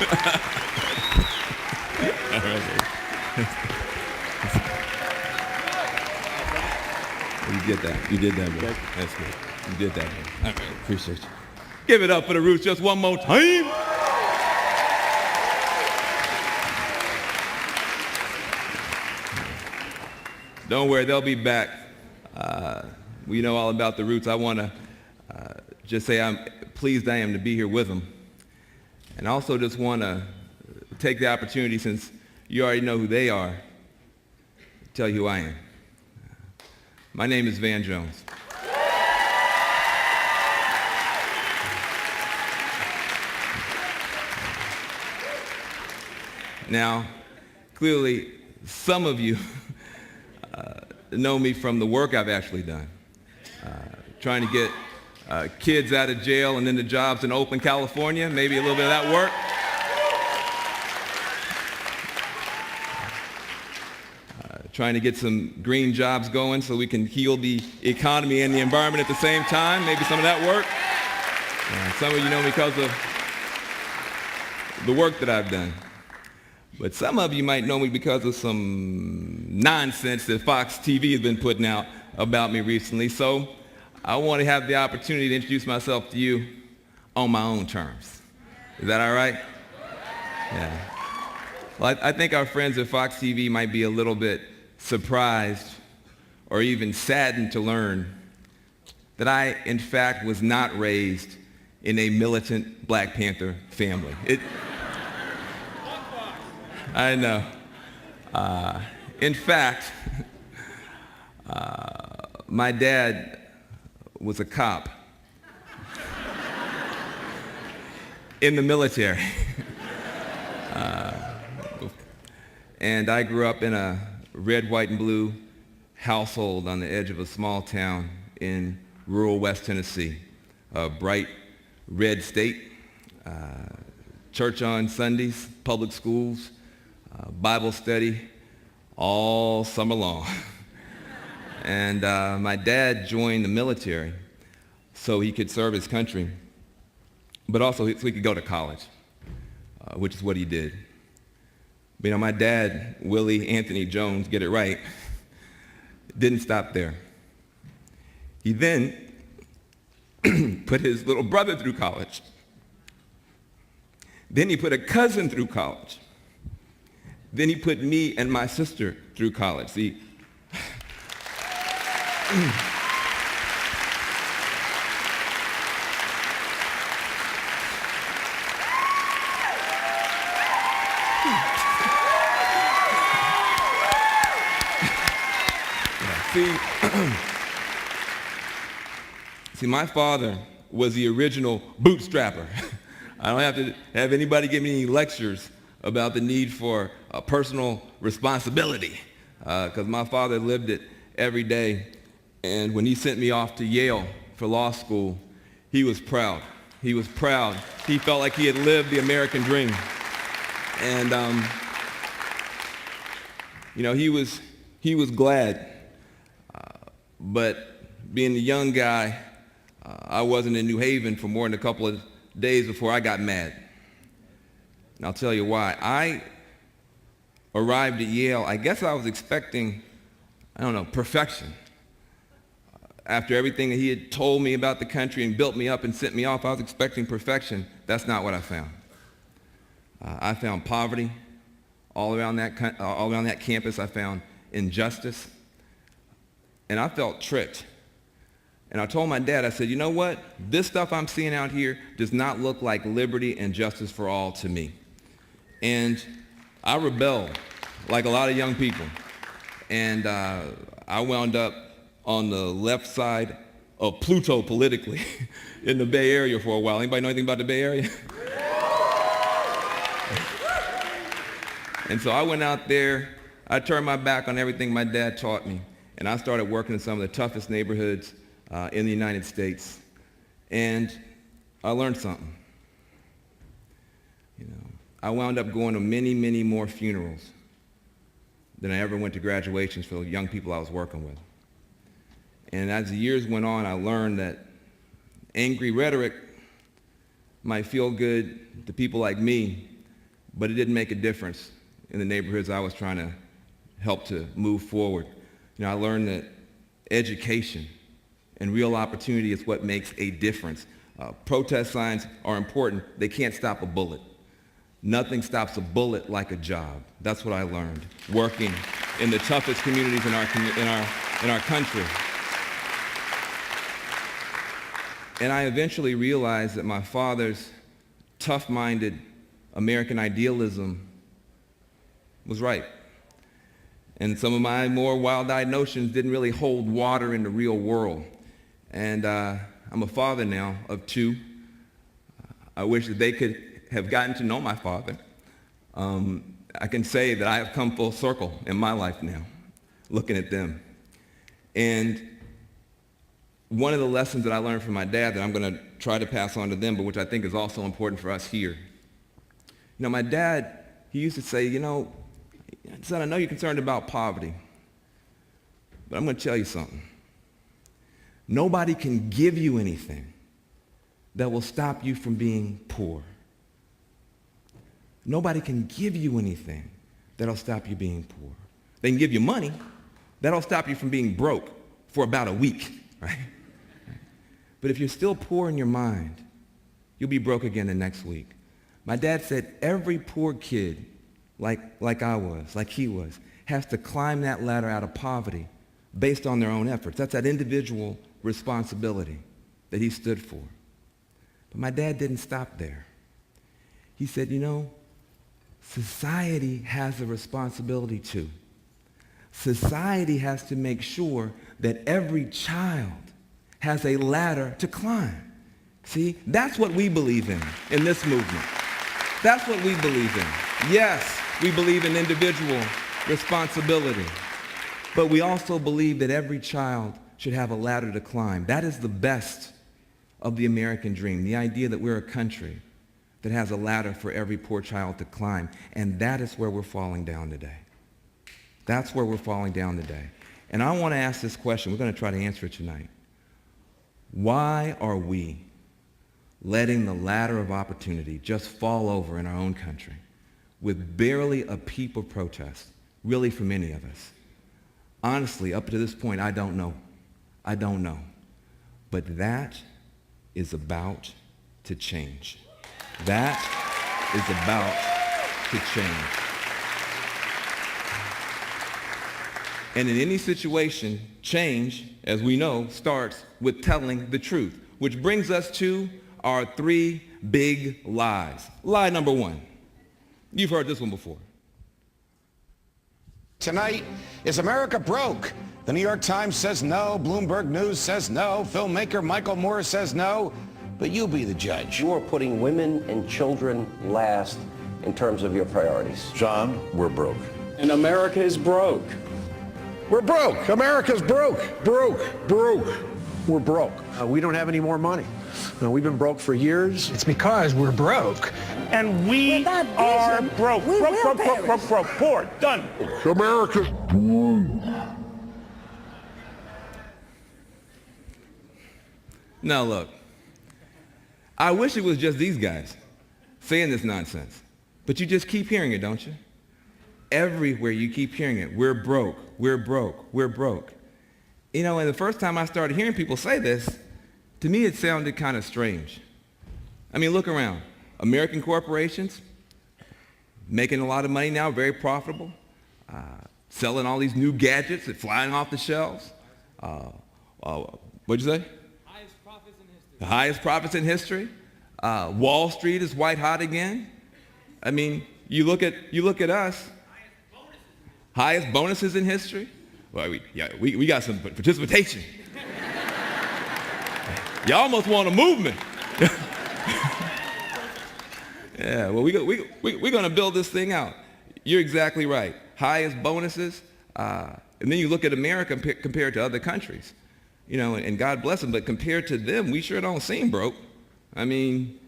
You did that. You did that, bro. That's good. You did that, bro. All right, appreciate you. Give it up for the Roots just one more time. Don't worry, they'll be back. We know all about the Roots. I want to just say I'm pleased I am to be here with them. And I also just want to take the opportunity, since you already know who they are, to tell you who I am. My name is Van Jones. Now, clearly, some of you know me from the work I've actually done, trying to get kids out of jail and into jobs in Oakland, California, maybe a little bit of that work. Trying to get some green jobs going so we can heal the economy and the environment at the same time, maybe some of that work. Some of you know me because of the work that I've done. But some of you might know me because of some nonsense that Fox TV has been putting out about me recently. So I want to have the opportunity to introduce myself to you on my own terms. Is that all right? Yeah. Well, I think our friends at Fox TV might be a little bit surprised or even saddened to learn that I, in fact, was not raised in a militant Black Panther family. I know. In fact, my dad was a cop in the military. And I grew up in a red, white, and blue household on the edge of a small town in rural West Tennessee, a bright red state, church on Sundays, public schools, Bible study all summer long. And my dad joined the military so he could serve his country, but also so he could go to college, which is what he did. But, you know, my dad, Willie Anthony Jones, get it right, didn't stop there. He then put his little brother through college. Then he put a cousin through college. Then he put me and my sister through college. See, See, my father was the original bootstrapper. I don't have to have anybody give me any lectures about the need for personal responsibility, because my father lived it every day. And when he sent me off to Yale for law school, he was proud. He was proud. He felt like he had lived the American dream. And, you know, he was glad. But being a young guy, I wasn't in New Haven for more than a couple of days before I got mad. And I'll tell you why. I arrived at Yale, I guess I was expecting, perfection. After everything that he had told me about the country and built me up and sent me off, I was expecting perfection. That's not what I found. I found poverty all around that campus. I found injustice. And I felt tricked. And I told my dad, I said, you know what? This stuff I'm seeing out here does not look like liberty and justice for all to me. And I rebelled, like a lot of young people. And I wound up on the left side of Pluto politically in the Bay Area for a while. Anybody know anything about the Bay Area? And so I went out there, I turned my back on everything my dad taught me, and I started working in some of the toughest neighborhoods in the United States. And I learned something. You know, I wound up going to many, many more funerals than I ever went to graduations for the young people I was working with. And as the years went on, I learned that angry rhetoric might feel good to people like me, but it didn't make a difference in the neighborhoods I was trying to help to move forward. I learned that education and real opportunity is what makes a difference. Protest signs are important. They can't stop a bullet. Nothing stops a bullet like a job. That's what I learned working in the toughest communities in our country. And I eventually realized that my father's tough-minded American idealism was right. And some of my more wild-eyed notions didn't really hold water in the real world. And I'm a father now of 2. I wish that they could have gotten to know my father. I can say that I have come full circle in my life now, looking at them. And one of the lessons that I learned from my dad that I'm going to try to pass on to them, but which I think is also important for us here. My dad, he used to say, son, I know you're concerned about poverty, but I'm going to tell you something. Nobody can give you anything that will stop you from being poor. Nobody can give you anything that'll stop you being poor. They can give you money. That'll stop you from being broke for about a week, right? But if you're still poor in your mind, you'll be broke again the next week. My dad said every poor kid, like I was, like he was, has to climb that ladder out of poverty based on their own efforts. That's that individual responsibility that he stood for. But my dad didn't stop there. He said, society has a responsibility too. Society has to make sure that every child has a ladder to climb. See, that's what we believe in this movement. That's what we believe in. Yes, we believe in individual responsibility, but we also believe that every child should have a ladder to climb. That is the best of the American dream, the idea that we're a country that has a ladder for every poor child to climb, and that is where we're falling down today. That's where we're falling down today. And I want to ask this question. We're going to try to answer it tonight. Why are we letting the ladder of opportunity just fall over in our own country with barely a peep of protest, really from any of us? Honestly, up to this point, I don't know. I don't know. But that is about to change. That is about to change. And in any situation, change, as we know, starts with telling the truth, which brings us to our 3 big lies. Lie number 1. You've heard this one before. Tonight, is America broke? The New York Times says no, Bloomberg News says no, filmmaker Michael Moore says no, but you be the judge. You are putting women and children last in terms of your priorities. John, we're broke. And America is broke. We're broke. America's broke. Broke. We're broke. We don't have any more money. We've been broke for years. It's because we're broke. And we are broke. Broke. Poor. Done. America's broke. Now look, I wish it was just these guys saying this nonsense, but you just keep hearing it, don't you? Everywhere you keep hearing it. We're broke. We're broke. We're broke. And the first time I started hearing people say this, to me it sounded kind of strange. I mean, look around. American corporations making a lot of money now, very profitable, selling all these new gadgets that flying off the shelves. What'd you say? Highest profits in history. The highest profits in history. Wall Street is white hot again. I mean, you look at us. Highest bonuses in history. Well, we got some participation. You almost want a movement. Yeah, well, we're going to build this thing out. You're exactly right. Highest bonuses. And then you look at America compared to other countries. And God bless them, but compared to them, we sure don't seem broke. I mean,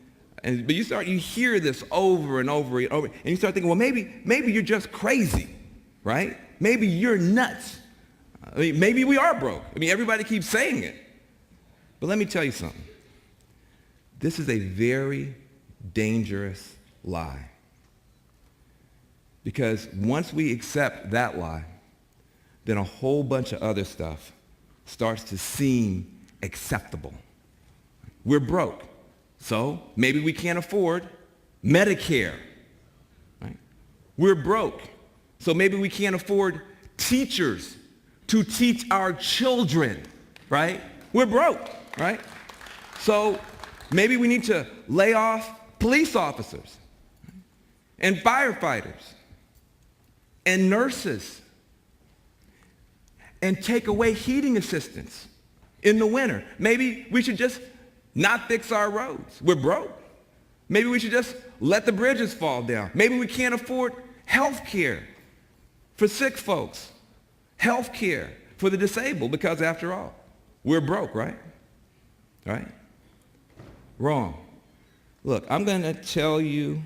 but you hear this over and over and over, and you start thinking, well, maybe you're just crazy, right? Maybe you're nuts. I mean, maybe we are broke. I mean, everybody keeps saying it. But let me tell you something. This is a very dangerous lie. Because once we accept that lie, then a whole bunch of other stuff starts to seem acceptable. We're broke, so maybe we can't afford Medicare. Right? We're broke, so maybe we can't afford teachers to teach our children, right? We're broke, right? So maybe we need to lay off police officers and firefighters and nurses and take away heating assistance in the winter. Maybe we should just not fix our roads. We're broke. Maybe we should just let the bridges fall down. Maybe we can't afford health care for sick folks, health care for the disabled, because after all, we're broke, right? Right? Wrong. Look, I'm going to tell you,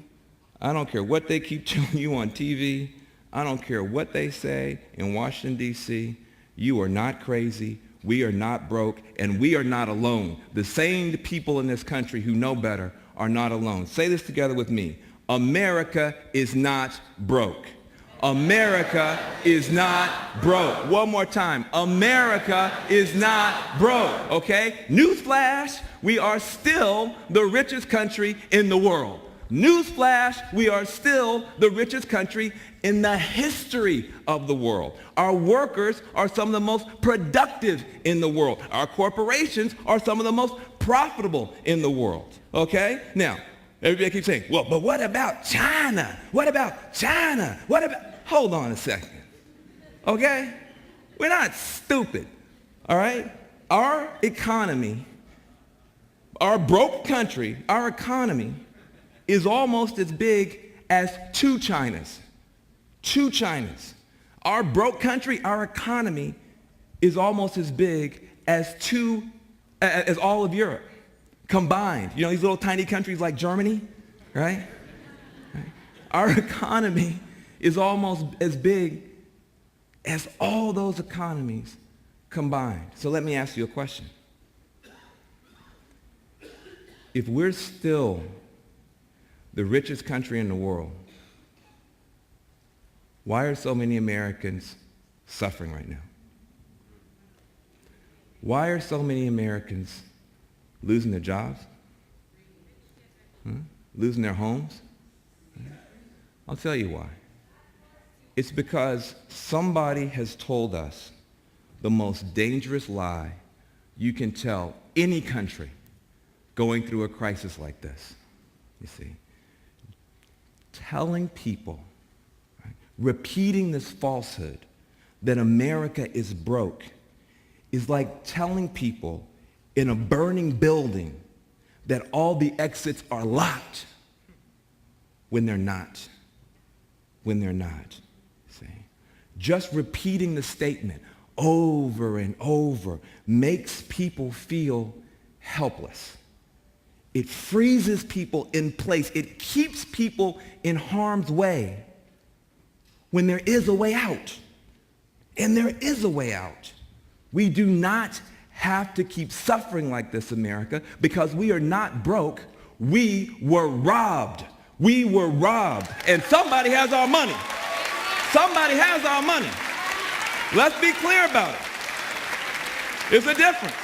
I don't care what they keep telling you on TV. I don't care what they say in Washington, D.C. You are not crazy. We are not broke, and we are not alone. The same people in this country who know better are not alone. Say this together with me. America is not broke. America is not broke. One more time. America is not broke, okay? Newsflash, we are still the richest country in the world. Newsflash, we are still the richest country in the history of the world. Our workers are some of the most productive in the world. Our corporations are some of the most profitable in the world, okay? Now, everybody keeps saying, well, but what about China? What about China? What about... Hold on a second, okay? We're not stupid, all right? Our economy, our broke country, our economy is almost as big as two Chinas. Two Chinas. Our broke country, our economy is almost as big as all of Europe combined. You know these little tiny countries like Germany, right? Our economy is almost as big as all those economies combined. So let me ask you a question. If we're still the richest country in the world, why are so many Americans suffering right now? Why are so many Americans losing their jobs? Losing their homes? I'll tell you why. It's because somebody has told us the most dangerous lie you can tell any country going through a crisis like this. You see, telling people, right, repeating this falsehood that America is broke is like telling people in a burning building that all the exits are locked when they're not. When they're not. See? Just repeating the statement over and over makes people feel helpless. It freezes people in place. It keeps people in harm's way when there is a way out. And there is a way out. We do not have to keep suffering like this, America, because we are not broke. We were robbed. We were robbed. And somebody has our money. Somebody has our money. Let's be clear about it. There's a difference.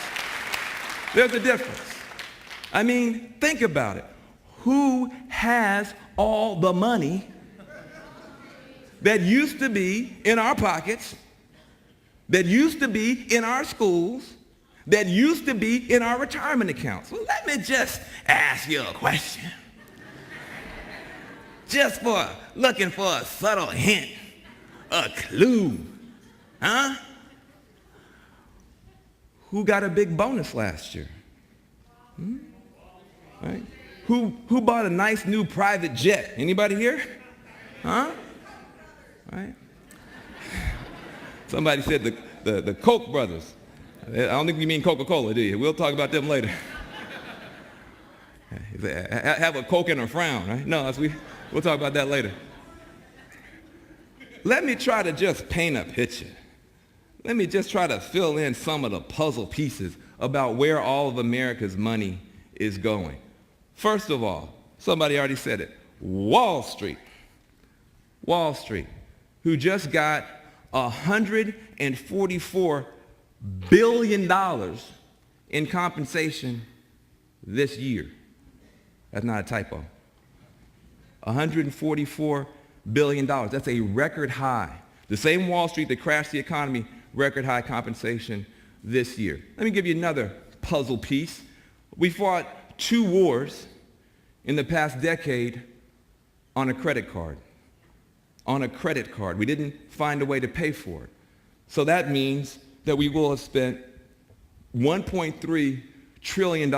There's a difference. I mean, think about it. Who has all the money that used to be in our pockets, that used to be in our schools, that used to be in our retirement accounts? Well, let me just ask you a question. Just for looking for a subtle hint, a clue, huh? Who got a big bonus last year? Right? Who bought a nice new private jet? Anybody here? Huh? Right? Somebody said the Koch brothers. I don't think you mean Coca-Cola, do you? We'll talk about them later. Have a Coke and a frown, right? No, we'll talk about that later. Let me try to just paint a picture. Let me just try to fill in some of the puzzle pieces about where all of America's money is going. First of all, somebody already said it, Wall Street. Wall Street, who just got $144 billion in compensation this year. That's not a typo. $144 billion. That's a record high. The same Wall Street that crashed the economy, record high compensation this year. Let me give you another puzzle piece. We fought 2 wars in the past decade on a credit card. On a credit card. We didn't find a way to pay for it. So that means that we will have spent $1.3 trillion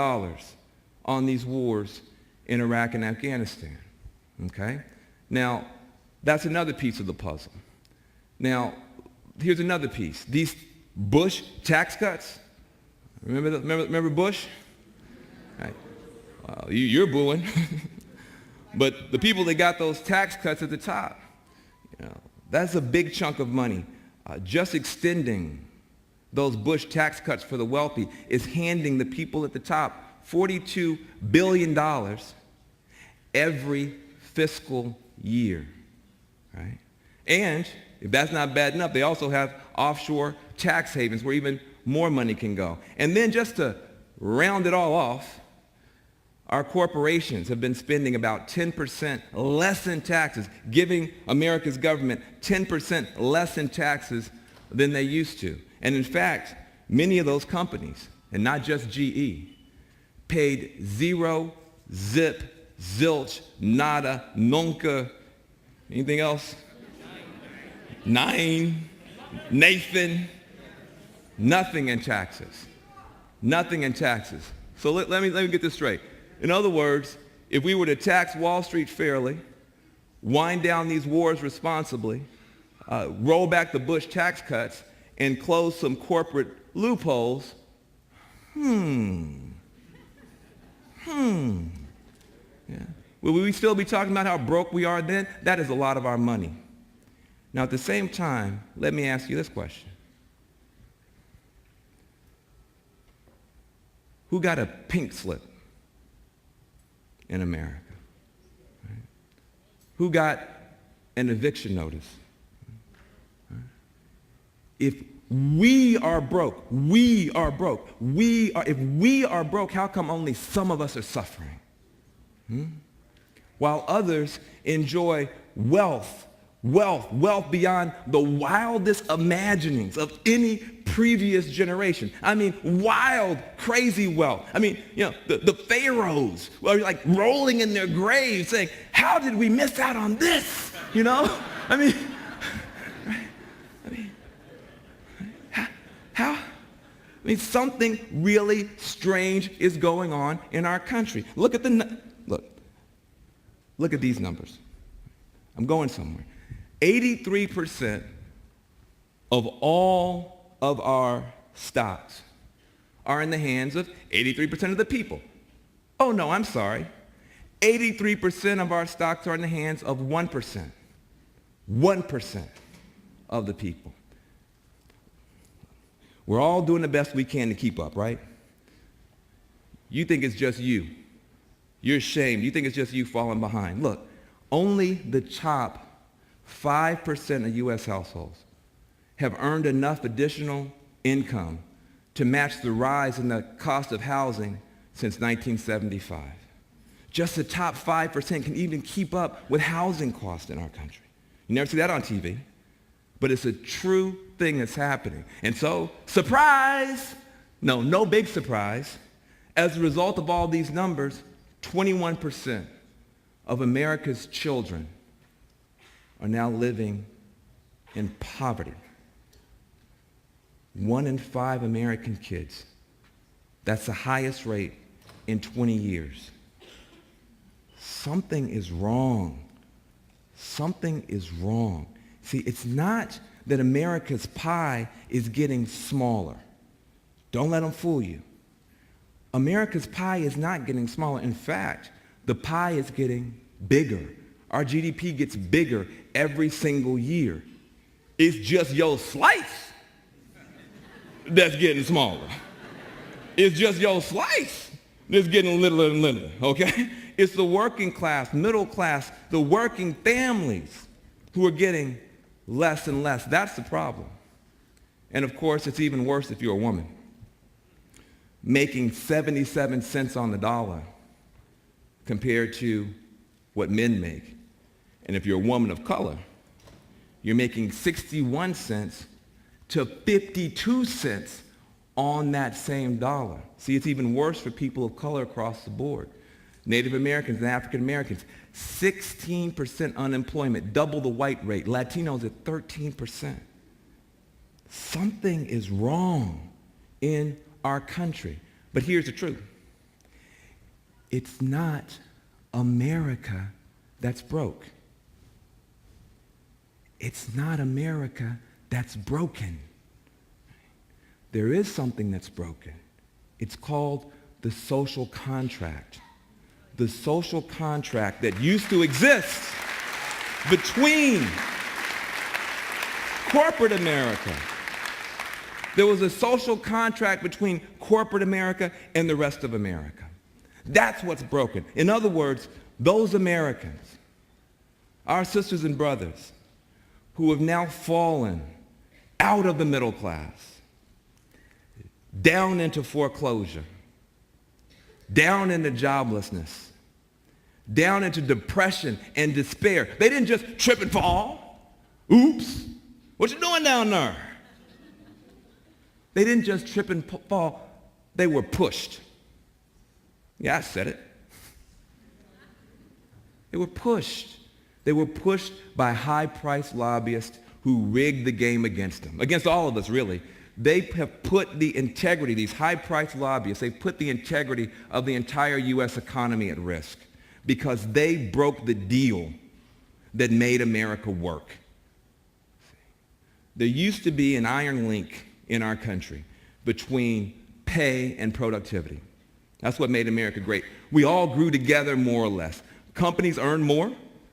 on these wars in Iraq and Afghanistan. Okay? Now, that's another piece of the puzzle. Now, here's another piece. These Bush tax cuts. Remember Bush? Right. Well, you're booing. But the people that got those tax cuts at the top, that's a big chunk of money. Just extending those Bush tax cuts for the wealthy is handing the people at the top $42 billion every fiscal year. Right? And if that's not bad enough, they also have offshore tax havens where even more money can go. And then just to round it all off, our corporations have been spending about 10% less in taxes, giving America's government 10% less in taxes than they used to. And in fact, many of those companies, and not just GE, paid zero, zip, zilch, nada, nunca, anything else? Nine, Nathan, nothing in taxes. Nothing in taxes. So let me get this straight. In other words, if we were to tax Wall Street fairly, wind down these wars responsibly, roll back the Bush tax cuts, and close some corporate loopholes, Yeah. Will we still be talking about how broke we are then? That is a lot of our money. Now, at the same time, let me ask you this question. Who got a pink slip in America? Right? Who got an eviction notice? Right? If we are broke, if we are broke, how come only some of us are suffering? While others enjoy wealth beyond the wildest imaginings of any previous generation. I mean, wild, crazy wealth. I mean, the pharaohs were like rolling in their graves saying, how did we miss out on this? I mean, something really strange is going on in our country. Look at these numbers. I'm going somewhere. 83% of all of our stocks are in the hands of 83% of the people. Oh no, I'm sorry. 83% of our stocks are in the hands of 1%. 1% of the people. We're all doing the best we can to keep up, right? You think it's just you. You're ashamed. You think it's just you falling behind. Look, only the top 5% of U.S. households have earned enough additional income to match the rise in the cost of housing since 1975. Just the top 5% can even keep up with housing costs in our country. You never see that on TV, but it's a true thing that's happening. And so, surprise! No big surprise. As a result of all these numbers, 21% of America's children are now living in poverty. 1 in 5 American kids. That's the highest rate in 20 years. Something is wrong. Something is wrong. See, it's not that America's pie is getting smaller. Don't let them fool you. America's pie is not getting smaller. In fact, the pie is getting bigger. Our GDP gets bigger every single year. It's just your slice that's getting smaller. It's just your slice that's getting littler and littler, okay? It's the working class, middle class, the working families who are getting less and less. That's the problem. And of course, it's even worse if you're a woman, making 77 cents on the dollar compared to what men make. And if you're a woman of color, you're making 61 cents to 52 cents on that same dollar. See, it's even worse for people of color across the board. Native Americans and African Americans, 16% unemployment, double the white rate. Latinos at 13%. Something is wrong in our country. But here's the truth. It's not America that's broke. It's not America that's broken. There is something that's broken. It's called the social contract. The social contract that used to exist between corporate America. There was a social contract between corporate America and the rest of America. That's what's broken. In other words, those Americans, our sisters and brothers, who have now fallen out of the middle class, down into foreclosure, down into joblessness, down into depression and despair. They didn't just trip and fall. Oops, what you doing down there? They didn't just trip and fall. They were pushed. Yeah, I said it. They were pushed. They were pushed by high-priced lobbyists who rigged the game against them, against all of us, really. They have put the integrity, these high-priced lobbyists, they put the integrity of the entire U.S. economy at risk because they broke the deal that made America work. There used to be an iron link in our country between pay and productivity. That's what made America great. We all grew together more or less. Companies earned more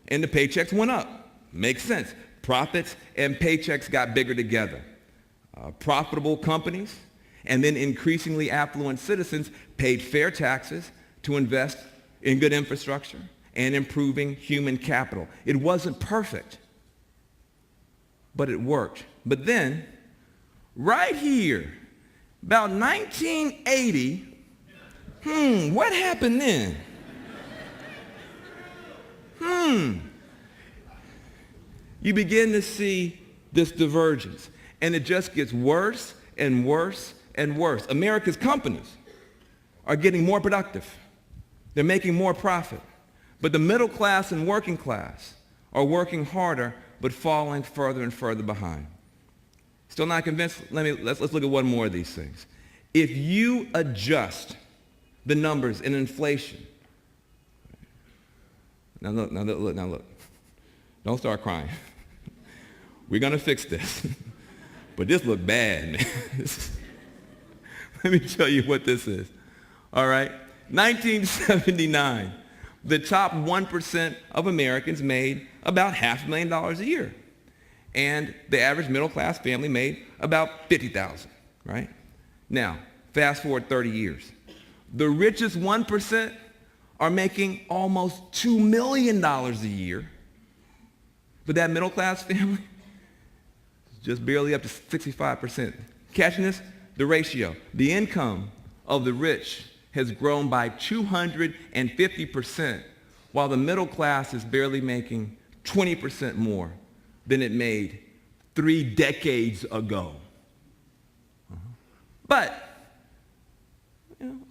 and the paychecks went up. Makes sense. Profits and paychecks got bigger together. Profitable companies and then increasingly affluent citizens paid fair taxes to invest in good infrastructure and improving human capital. It wasn't perfect, but it worked. But then, right here, about 1980, what happened then? You begin to see this divergence. And it just gets worse and worse and worse. America's companies are getting more productive. They're making more profit. But the middle class and working class are working harder but falling further and further behind. Still not convinced? Let's look at one more of these things. If you adjust the numbers in inflation, now look. Don't start crying. We're going to fix this. But this looked bad, man. Let me tell you what this is. All right? 1979, the top 1% of Americans made about $500,000 a year. And the average middle-class family made about $50,000, right? Now, fast forward 30 years. The richest 1% are making almost $2 million a year. But that middle-class family, just barely up to 65%. Catching this? The ratio. The income of the rich has grown by 250%, while the middle class is barely making 20% more than it made 3 decades ago. But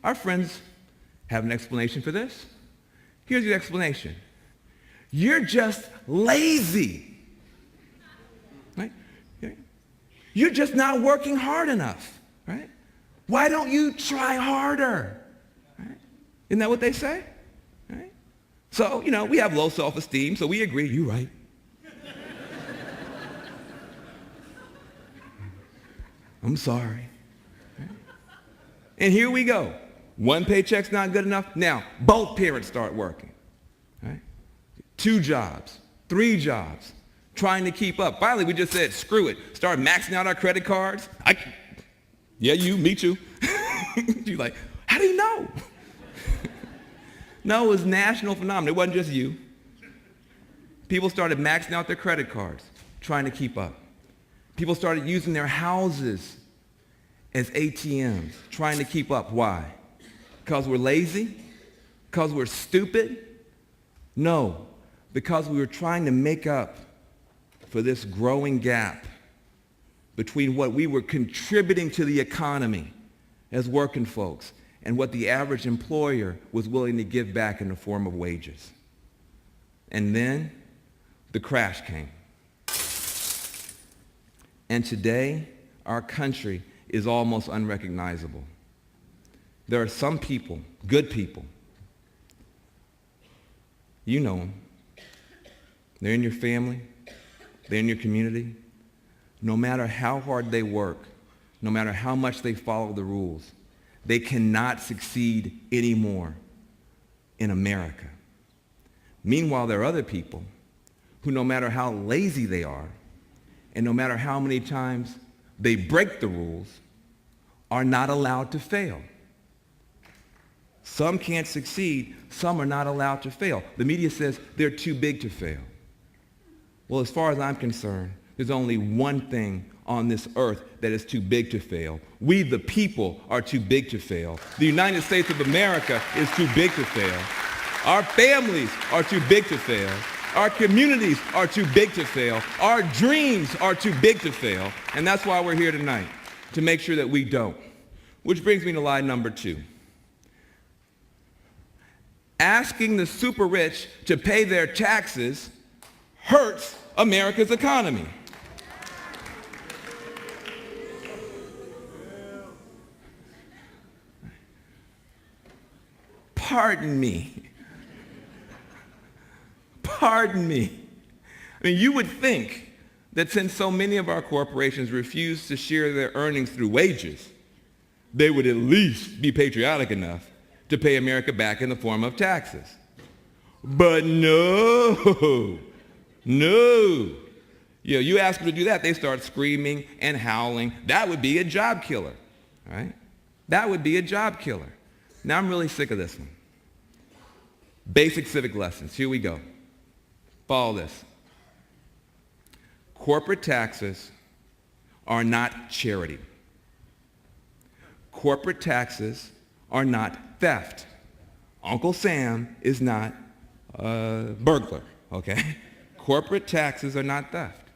our friends have an explanation for this. Here's the explanation. You're just lazy. Right? You're just not working hard enough, right? Why don't you try harder? Right? Isn't that what they say? Right? So, we have low self-esteem, so we agree, you're right. I'm sorry. Right? And here we go. One paycheck's not good enough. Now, both parents start working. Right? 2 jobs, 3 jobs. Trying to keep up. Finally, we just said, screw it. Start maxing out our credit cards. Yeah, me too. You're like, how do you know? No, it was a national phenomenon. It wasn't just you. People started maxing out their credit cards, trying to keep up. People started using their houses as ATMs, trying to keep up. Why? Because we're lazy? Because we're stupid? No, because we were trying to make up for this growing gap between what we were contributing to the economy as working folks and what the average employer was willing to give back in the form of wages. And then the crash came. And today, our country is almost unrecognizable. There are some people, good people, you know them. They're in your family. They're in your community. No matter how hard they work, no matter how much they follow the rules, they cannot succeed anymore in America. Meanwhile, there are other people who, no matter how lazy they are, and no matter how many times they break the rules, are not allowed to fail. Some can't succeed. Some are not allowed to fail. The media says they're too big to fail. Well, as far as I'm concerned, there's only one thing on this earth that is too big to fail. We, the people, are too big to fail. The United States of America is too big to fail. Our families are too big to fail. Our communities are too big to fail. Our dreams are too big to fail. And that's why we're here tonight, to make sure that we don't. Which brings me to lie number 2. Asking the super rich to pay their taxes hurts America's economy. Pardon me. Pardon me. I mean, you would think that since so many of our corporations refuse to share their earnings through wages, they would at least be patriotic enough to pay America back in the form of taxes. But no. You ask them to do that, they start screaming and howling. That would be a job killer, right? That would be a job killer. Now I'm really sick of this one. Basic civic lessons. Here we go. Follow this. Corporate taxes are not charity. Corporate taxes are not theft. Uncle Sam is not a burglar, okay? Corporate taxes are not theft.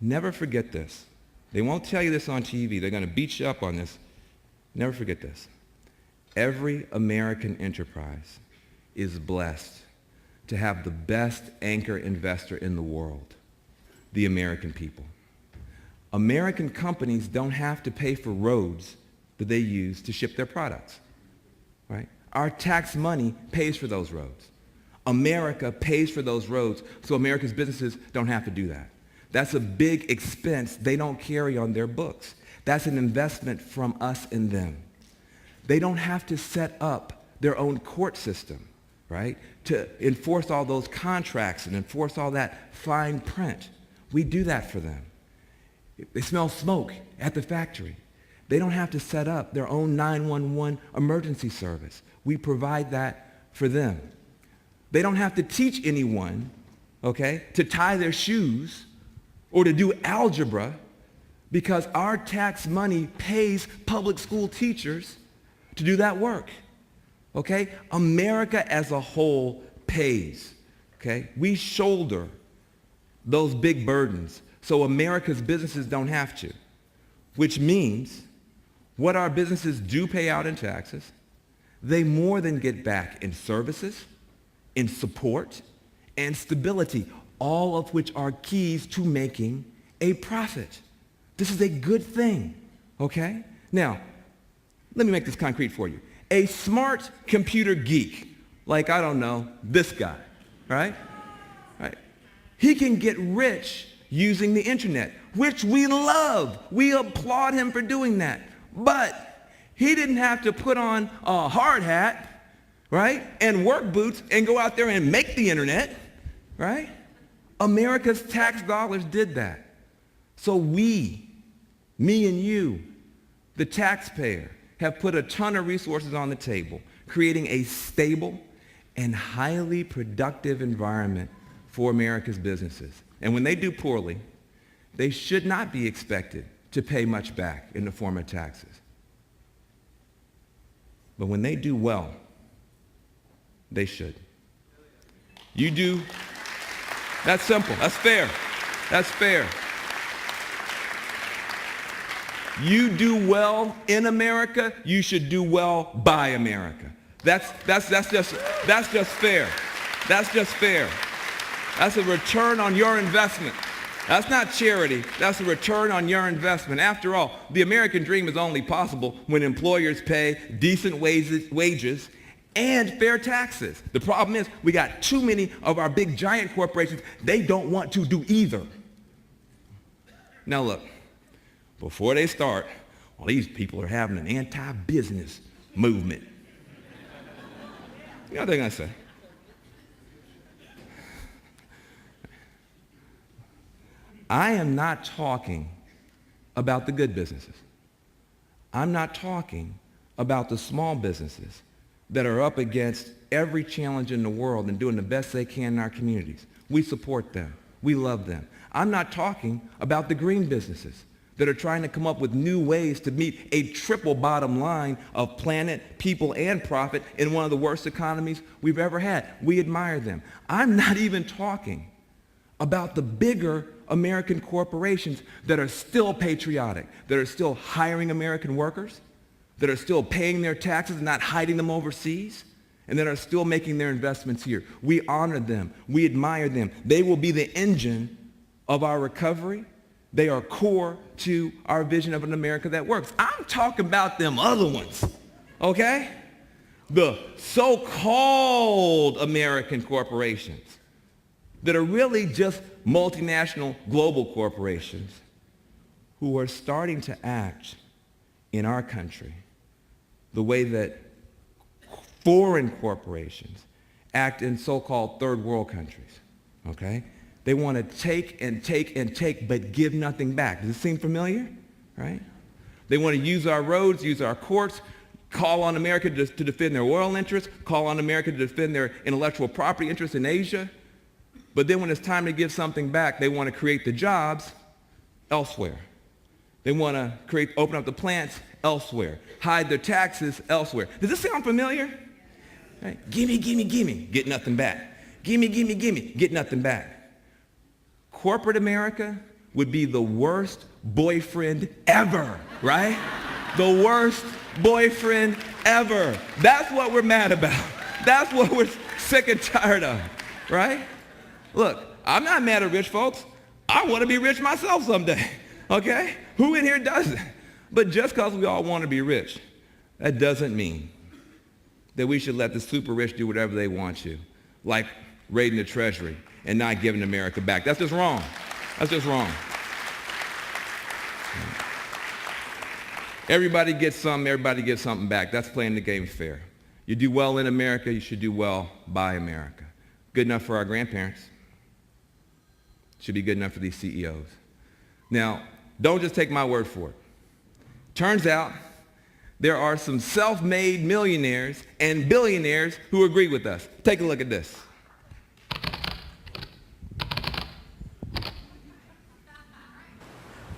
Never forget this. They won't tell you this on TV. They're going to beat you up on this. Never forget this. Every American enterprise is blessed to have the best anchor investor in the world, the American people. American companies don't have to pay for roads that they use to ship their products, right? Our tax money pays for those roads. America pays for those roads, so America's businesses don't have to do that. That's a big expense they don't carry on their books. That's an investment from us and them. They don't have to set up their own court system, right, to enforce all those contracts and enforce all that fine print. We do that for them. They smell smoke at the factory. They don't have to set up their own 911 emergency service. We provide that for them. They don't have to teach anyone, okay, to tie their shoes or to do algebra because our tax money pays public school teachers to do that work, okay? America as a whole pays, okay? We shoulder those big burdens so America's businesses don't have to, which means what our businesses do pay out in taxes, they more than get back in services, in support, and stability, all of which are keys to making a profit. This is a good thing, okay? Now, let me make this concrete for you. A smart computer geek, like, I don't know, this guy, right? He can get rich using the internet, which we love. We applaud him for doing that. But he didn't have to put on a hard hat, right, and work boots and go out there and make the internet, right? America's tax dollars did that. So we, me and you, the taxpayer, have put a ton of resources on the table, creating a stable and highly productive environment for America's businesses. And when they do poorly, they should not be expected to pay much back in the form of taxes. But when they do well, they should. You do, that's simple, that's fair, that's fair. You do well in America, you should do well by America. That's just fair. That's just fair. That's a return on your investment. That's not charity. That's a return on your investment. After all, the American dream is only possible when employers pay decent wages and fair taxes. The problem is we got too many of our big giant corporations, they don't want to do either. Now look, before they start, well, these people are having an anti-business movement. You know what they're going to say? I am not talking about the good businesses. I'm not talking about the small businesses that are up against every challenge in the world and doing the best they can in our communities. We support them. We love them. I'm not talking about the green businesses that are trying to come up with new ways to meet a triple bottom line of planet, people, and profit in one of the worst economies we've ever had. We admire them. I'm not even talking about the bigger American corporations that are still patriotic, that are still hiring American workers, that are still paying their taxes and not hiding them overseas, and that are still making their investments here. We honor them. We admire them. They will be the engine of our recovery. They are core to our vision of an America that works. I'm talking about them other ones, okay? The so-called American corporations that are really just multinational global corporations who are starting to act in our country the way that foreign corporations act in so-called third world countries, okay? They want to take and take and take, but give nothing back. Does it seem familiar? Right? They want to use our roads, use our courts, call on America to defend their oil interests, call on America to defend their intellectual property interests in Asia. But then when it's time to give something back, they want to create the jobs elsewhere. They want to open up the plants elsewhere, hide their taxes elsewhere. Does this sound familiar? Right? Gimme, gimme, gimme, get nothing back. Gimme, gimme, gimme, get nothing back. Corporate America would be the worst boyfriend ever, right? The worst boyfriend ever. That's what we're mad about. That's what we're sick and tired of, right? Look, I'm not mad at rich folks. I want to be rich myself someday, okay? Who in here doesn't? But just because we all want to be rich, that doesn't mean that we should let the super rich do whatever they want to, like raiding the treasury and not giving America back. That's just wrong. That's just wrong. Everybody gets something, everybody gets something back. That's playing the game fair. You do well in America, you should do well by America. Good enough for our grandparents. Should be good enough for these CEOs. Now, don't just take my word for it. Turns out there are some self-made millionaires and billionaires who agree with us. Take a look at this.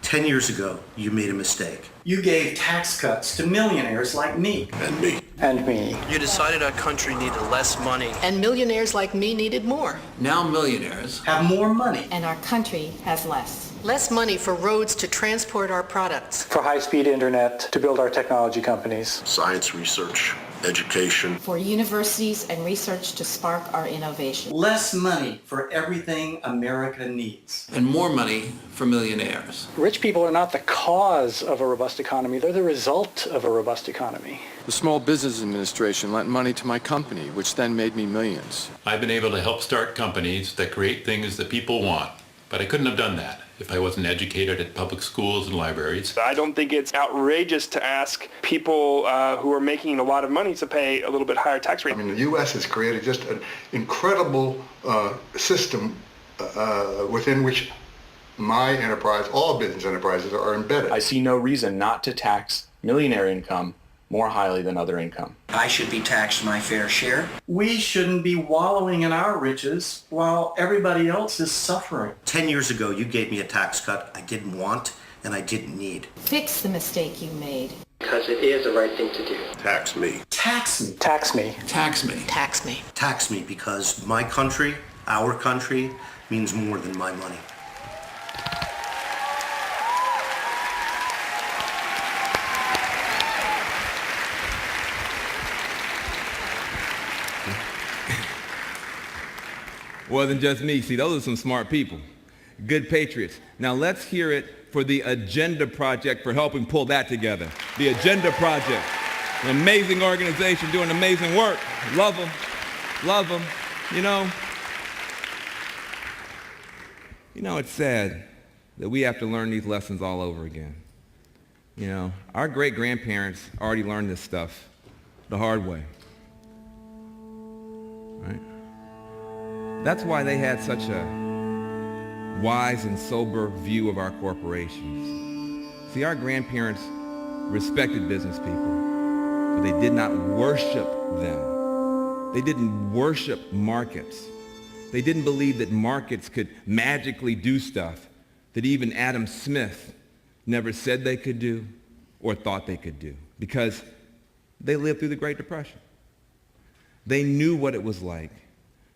"10 years ago, you made a mistake. You gave tax cuts to millionaires like me. And me. And me. You decided our country needed less money. And millionaires like me needed more. Now millionaires Have more money. And our country has less. Less money for roads to transport our products. For high-speed internet, to build our technology companies. Science research, education. For universities and research to spark our innovation. Less money for everything America needs. and more money for millionaires. Rich people are not the cause of a robust economy. They're the result of a robust economy. The Small Business Administration lent money to my company, which then made me millions. I've been able to help start companies that create things that people want, but I couldn't have done that if I wasn't educated at public schools and libraries. I don't think it's outrageous to ask people who are making a lot of money to pay a little bit higher tax rate. I mean, the U.S. has created just an incredible system within which my enterprise, all business enterprises, are embedded. I see no reason not to tax millionaire income more highly than other income. I should be taxed my fair share. We shouldn't be wallowing in our riches while everybody else is suffering. 10 years ago, you gave me a tax cut I didn't want and I didn't need. Fix the mistake you made. Because it is the right thing to do. Tax me. Tax me. Tax me. Tax me. Tax me. Tax me because my country, our country, means more than my money. Wasn't just me. See, those are some smart people. Good patriots. Now let's hear it for the Agenda Project for helping pull that together. The Agenda Project. An amazing organization doing amazing work. Love them. Love them. You know, it's sad that we have to learn these lessons all over again. You know, our great-grandparents already learned this stuff the hard way. Right? That's why they had such a wise and sober view of our corporations. See, our grandparents respected business people, but they did not worship them. They didn't worship markets. They didn't believe that markets could magically do stuff that even Adam Smith never said they could do or thought they could do, because they lived through the Great Depression. They knew what it was like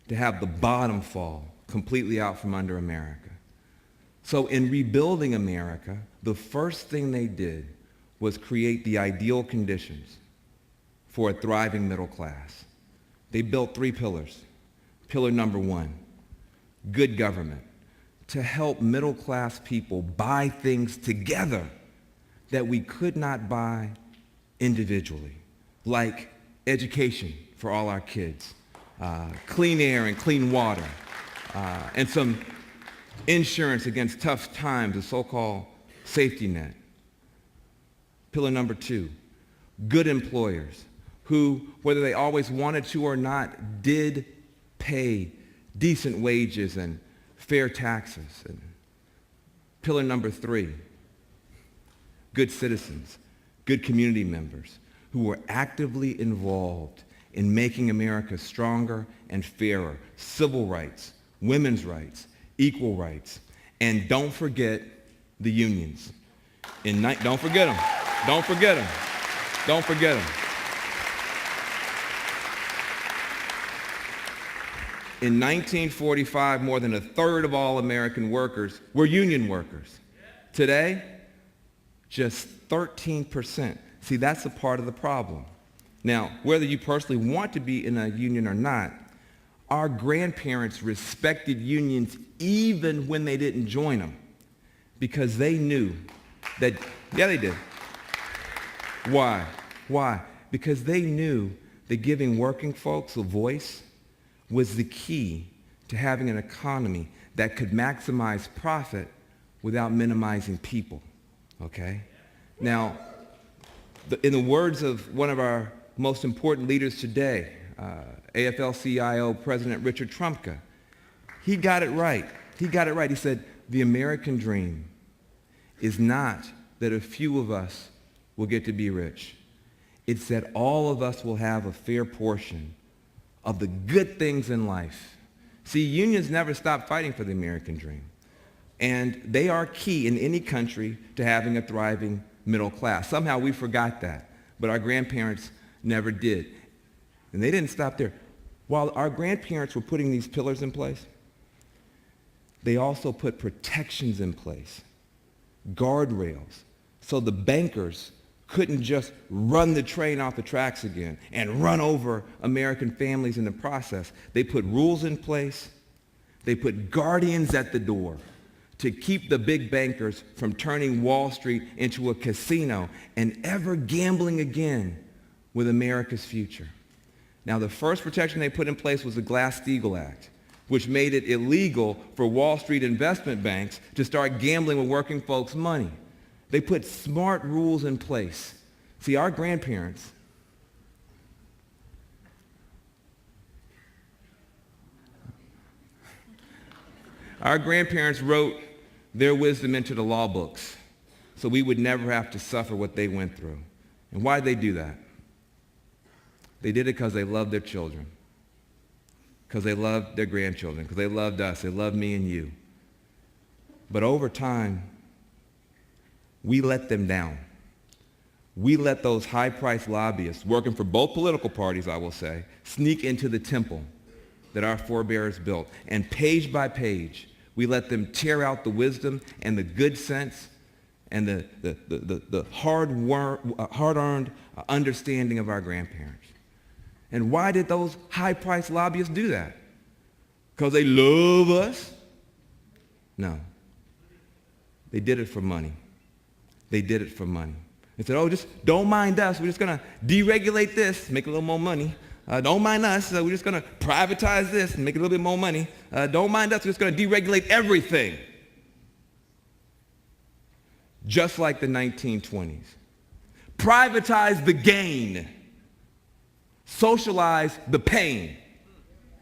to have the bottom fall completely out from under America. So in rebuilding America, the first thing they did was create the ideal conditions for a thriving middle class. They built 3 pillars. Pillar number 1, good government, to help middle class people buy things together that we could not buy individually, like education for all our kids, clean air and clean water, and some insurance against tough times, a so-called safety net. Pillar number 2, good employers who, whether they always wanted to or not, did pay decent wages and fair taxes. And pillar number 3, good citizens, good community members who were actively involved in making America stronger and fairer. Civil rights, women's rights, equal rights. And don't forget the unions. Don't forget them. Don't forget them. Don't forget them. In 1945, more than a third of all American workers were union workers. Today, just 13%. See, that's a part of the problem. Now, whether you personally want to be in a union or not, our grandparents respected unions even when they didn't join them, because they knew that, yeah, they did. Why? Why? Because they knew that giving working folks a voice was the key to having an economy that could maximize profit without minimizing people, okay? Now, in the words of one of our most important leaders today, AFL-CIO President Richard Trumka, he got it right. He got it right. He said, the American dream is not that a few of us will get to be rich. It's that all of us will have a fair portion of the good things in life. See, unions never stop fighting for the American dream. And they are key in any country to having a thriving middle class. Somehow we forgot that, but our grandparents never did. And they didn't stop there. While our grandparents were putting these pillars in place, they also put protections in place, guardrails, so the bankers couldn't just run the train off the tracks again and run over American families in the process. They put rules in place. They put guardians at the door to keep the big bankers from turning Wall Street into a casino and ever gambling again with America's future. Now, the first protection they put in place was the Glass-Steagall Act, which made it illegal for Wall Street investment banks to start gambling with working folks' money. They put smart rules in place. See, our grandparents wrote their wisdom into the law books so we would never have to suffer what they went through. And why did they do that? They did it because they loved their children, because they loved their grandchildren, because they loved us, they loved me and you. But over time, we let them down. We let those high-priced lobbyists, working for both political parties, I will say, sneak into the temple that our forebears built. And page by page, we let them tear out the wisdom and the good sense and the hard-earned understanding of our grandparents. And why did those high-priced lobbyists do that? Because they love us? No. They did it for money. They did it for money. They said, oh, just don't mind us. We're just going to deregulate this, make a little more money. Don't mind us. We're just going to privatize this and make a little bit more money. Don't mind us. We're just going to deregulate everything. Just like the 1920s. Privatize the gain. Socialize the pain.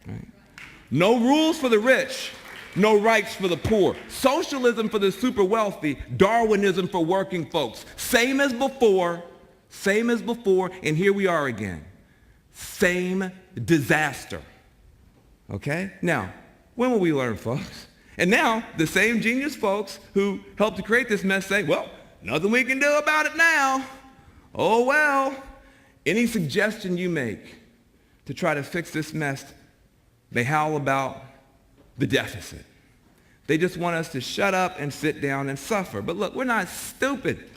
Right? No rules for the rich. No rights for the poor. Socialism for the super wealthy. Darwinism for working folks. Same as before. And here we are again. Same disaster. Okay? Now, when will we learn, folks? And now, the same genius folks who helped to create this mess say, well, nothing we can do about it now. Oh, well. Any suggestion you make to try to fix this mess, they howl about the deficit. They just want us to shut up and sit down and suffer. But look, we're not stupid.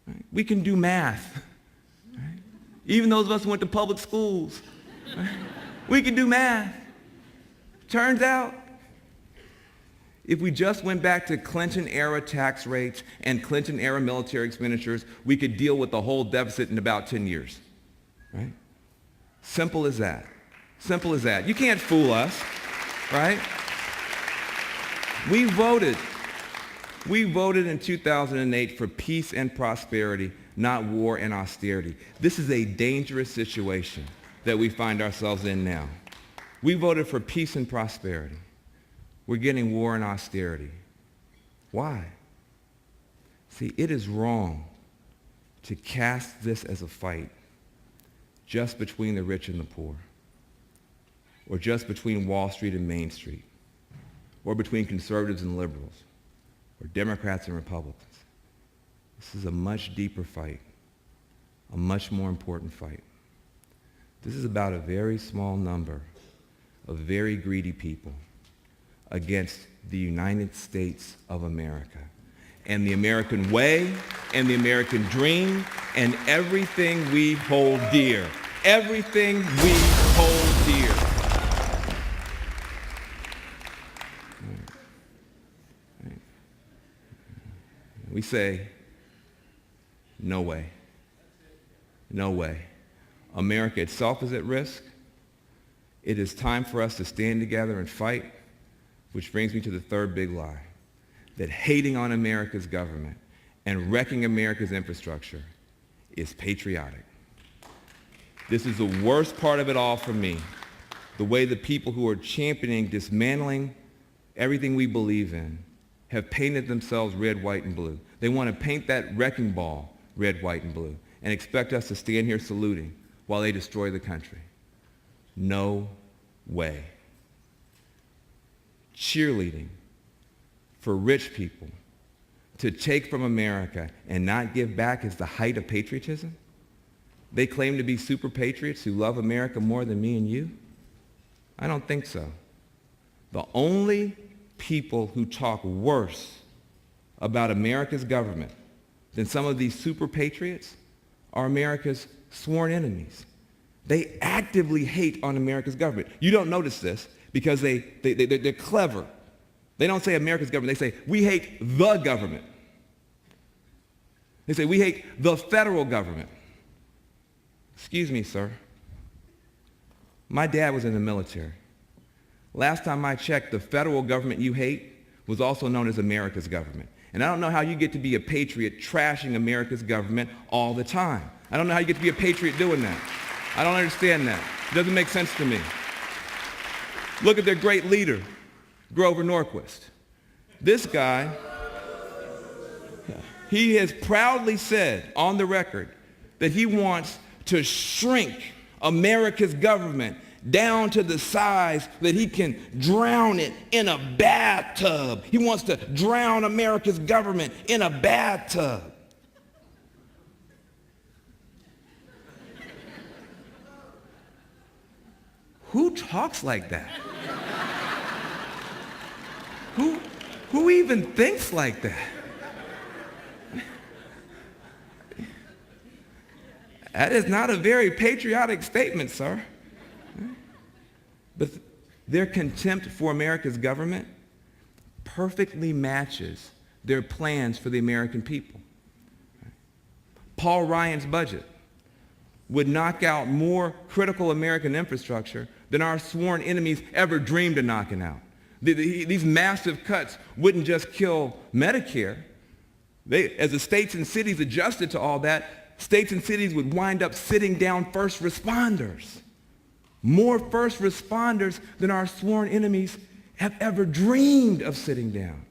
Right? We can do math. Right? Even those of us who went to public schools, right? We can do math. Turns out, if we just went back to Clinton-era tax rates and Clinton-era military expenditures, we could deal with the whole deficit in about 10 years. Right? Simple as that. Simple as that. You can't fool us, right? We voted in 2008 for peace and prosperity, not war and austerity. This is a dangerous situation that we find ourselves in now. We voted for peace and prosperity. We're getting war and austerity. Why? See, it is wrong to cast this as a fight just between the rich and the poor, or just between Wall Street and Main Street, or between conservatives and liberals, or Democrats and Republicans. This is a much deeper fight, a much more important fight. This is about a very small number of very greedy people against the United States of America and the American way and the American dream and everything we hold dear. Everything we hold dear. We say, no way. No way. America itself is at risk. It is time for us to stand together and fight, which brings me to the third big lie, that hating on America's government and wrecking America's infrastructure is patriotic. This is the worst part of it all for me, the way the people who are championing dismantling everything we believe in have painted themselves red, white, and blue. They want to paint that wrecking ball red, white, and blue and expect us to stand here saluting while they destroy the country. No way. Cheerleading for rich people to take from America and not give back is the height of patriotism? They claim to be super patriots who love America more than me and you? I don't think so. The only people who talk worse about America's government than some of these super patriots are America's sworn enemies. They actively hate on America's government. You don't notice this because they're clever. They don't say America's government. They say, we hate the government. They say, we hate the federal government. Excuse me, sir. My dad was in the military. Last time I checked, the federal government you hate was also known as America's government. And I don't know how you get to be a patriot trashing America's government all the time. I don't know how you get to be a patriot doing that. I don't understand that. It doesn't make sense to me. Look at their great leader, Grover Norquist. This guy He has proudly said on the record that he wants to shrink America's government down to the size that he can drown it in a bathtub. He wants to drown America's government in a bathtub. Who talks like that? Who even thinks like that? That is not a very patriotic statement, sir. But their contempt for America's government perfectly matches their plans for the American people. Paul Ryan's budget would knock out more critical American infrastructure than our sworn enemies ever dreamed of knocking out. These massive cuts wouldn't just kill Medicare. As the states and cities adjusted to all that, states and cities would wind up sitting down first responders. More first responders than our sworn enemies have ever dreamed of sitting down.